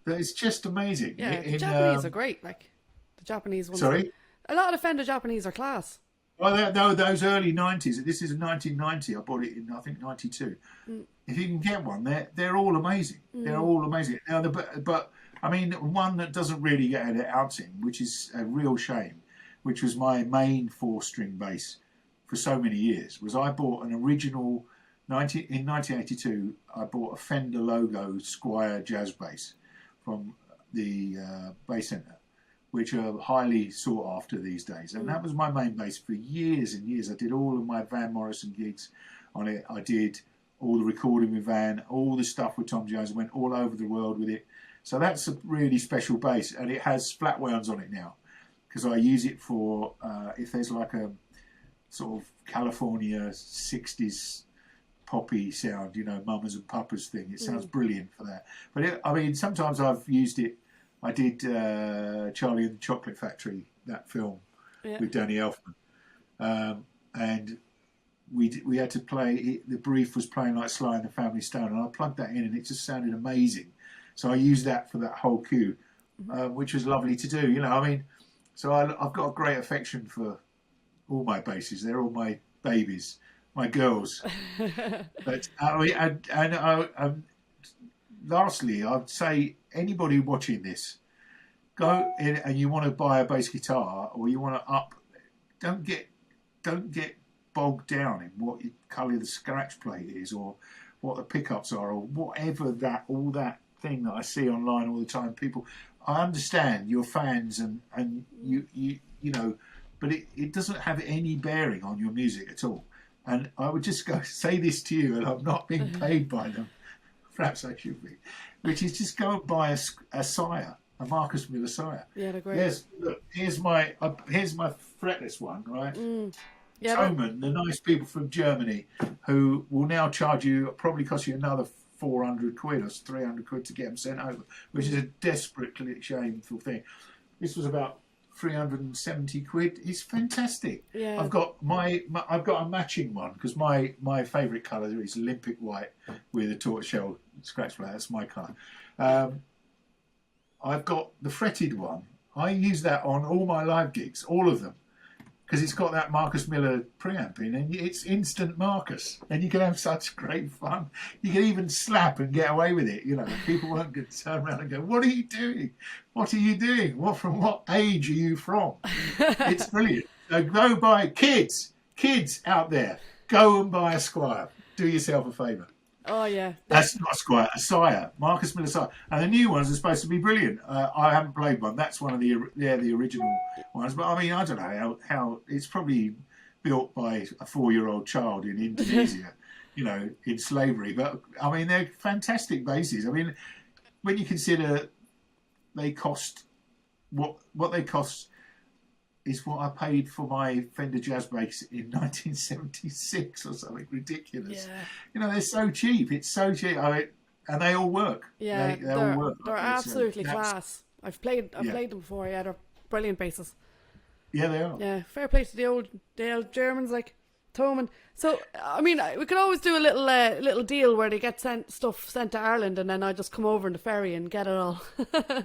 But it's just amazing. Yeah, the Japanese are great. Like the Japanese ones. Sorry. A lot of Fender Japanese are class. Well, no, those early '90s. This is 1990. I bought it in, I think, '92. If you can get one, they're all amazing. They're all amazing. Now, but I mean, one that doesn't really get an outing, which is a real shame, which was my main 4-string bass for so many years, was I bought an original in 1982. I bought a Fender logo Squier jazz bass from the Bass Centre, which are highly sought after these days. And that was my main bass for years and years. I did all of my Van Morrison gigs on it. I did all the recording with Van, all the stuff with Tom Jones. I went all over the world with it. So that's a really special bass, and it has flat wounds on it now because I use it for if there's like a sort of California 60s poppy sound, Mamas and Papas thing. It sounds brilliant for that. But I mean, sometimes I've used it. I did Charlie and the Chocolate Factory, that film with Danny Elfman, and we had to play. The Brief was playing like Sly and the Family Stone, and I plugged that in, and it just sounded amazing. So I used that for that whole cue, which was lovely to do. I mean, so I've got a great affection for all my basses. They're all my babies, my girls. But lastly, I'd say anybody watching this, go in and you want to buy a bass guitar or you want to don't get bogged down in what colour the scratch plate is or what the pickups are, or whatever all that thing that I see online all the time. People, I understand you're fans and you know, but it doesn't have any bearing on your music at all. And I would just say this to you, and I'm not being paid by them. Perhaps I should be, which is just go and buy a Sire, a Marcus Miller Sire. Yeah, they're great. Here's my fretless one, right? Yeah, Thomann, the nice people from Germany, who will now charge you, probably cost you another 400 quid or 300 quid to get them sent over, which is a desperately shameful thing. This was about 370 quid. It's fantastic. Yeah. I've got I've got a matching one because my favourite colour is Olympic white with a tortoiseshell scratch plate. That's my colour. I've got the fretted one. I use that on all my live gigs, all of them, because it's got that Marcus Miller preamp in, and it's instant Marcus, and you can have such great fun. You can even slap and get away with it. You know, people won't turn around and go, "What are you doing? What are you doing? From what age are you from?" It's brilliant. So go buy kids out there. Go and buy a Squire. Do yourself a favour. Oh yeah, that's not a Squire, a Sire, Marcus Miller Sire, and the new ones are supposed to be brilliant. I haven't played one. That's one of the original ones, but I mean I don't know how it's probably built by a 4-year-old child in Indonesia, you know, in slavery. But I mean they're fantastic basses. I mean when you consider they cost what they cost is what I paid for my Fender Jazz bass in 1976 or something ridiculous. Yeah. You know, they're so cheap. It's so cheap. And they all work. Yeah, they all work. They're absolutely class. I've played them before. Yeah, they're brilliant basses. Yeah, they are. Yeah, fair play to the old Germans like Thomann. So, I mean, we could always do a little deal where they get stuff sent to Ireland, and then I just come over in the ferry and get it all.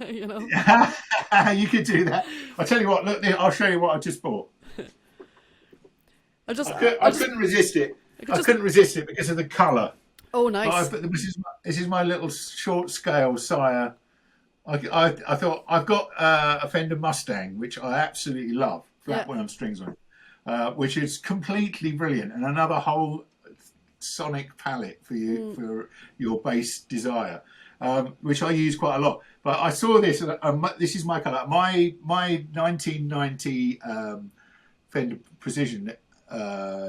You know, you could do that. I'll tell you what. Look, I'll show you what I just bought. I couldn't resist it. I couldn't resist it because of the colour. Oh, nice. This is my little short scale Sire. I thought I've got a Fender Mustang, which I absolutely love, flat wound strings on it. Which is completely brilliant, and another whole sonic palette for you for your bass desire, which I use quite a lot. But I saw this, this is my colour. My 1990 Fender Precision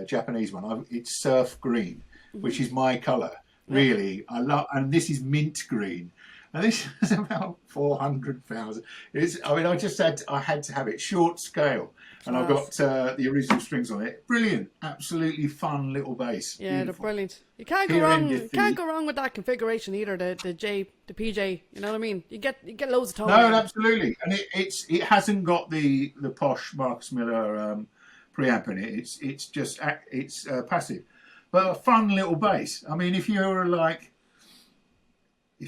Japanese one. It's surf green, which is my colour. Really, I love, and this is mint green. And this is about 400,000. I mean, I had to have it short scale, and I've got the original strings on it. Brilliant, absolutely fun little bass. Yeah, beautiful. They're brilliant. You can't go wrong. You can't go wrong with that configuration either. The PJ. You know what I mean? You get loads of tone. No, absolutely, and it hasn't got the posh Marcus Miller preamp in it. It's just passive, but a fun little bass. I mean, if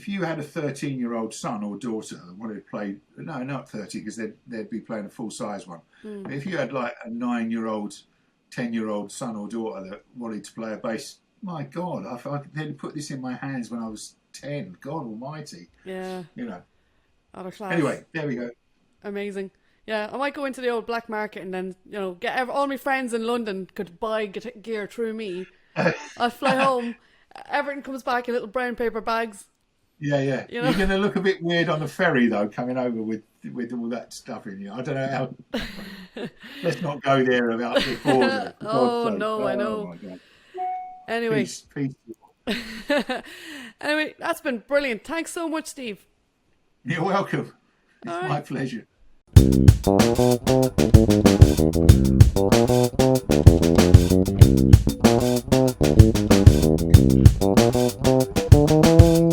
you had a 13-year-old son or daughter that wanted to play, no, not 30, because they'd be playing a full-size one. But if you had like a 9-year-old, 10-year-old son or daughter that wanted to play a bass, my God, they'd put this in my hands when I was 10. God almighty. Yeah. You know. Other class. Anyway, there we go. Amazing. Yeah, I might go into the old black market and then, you know, get all my friends in London could buy gear through me. I fly home, everything comes back in little brown paper bags. Yeah. You know? You're going to look a bit weird on the ferry, though, coming over with all that stuff in you. I don't know how... Let's not go there about before. Oh, no, I know. My God. Anyway. Peace. Anyway, that's been brilliant. Thanks so much, Steve. You're welcome. It's my pleasure.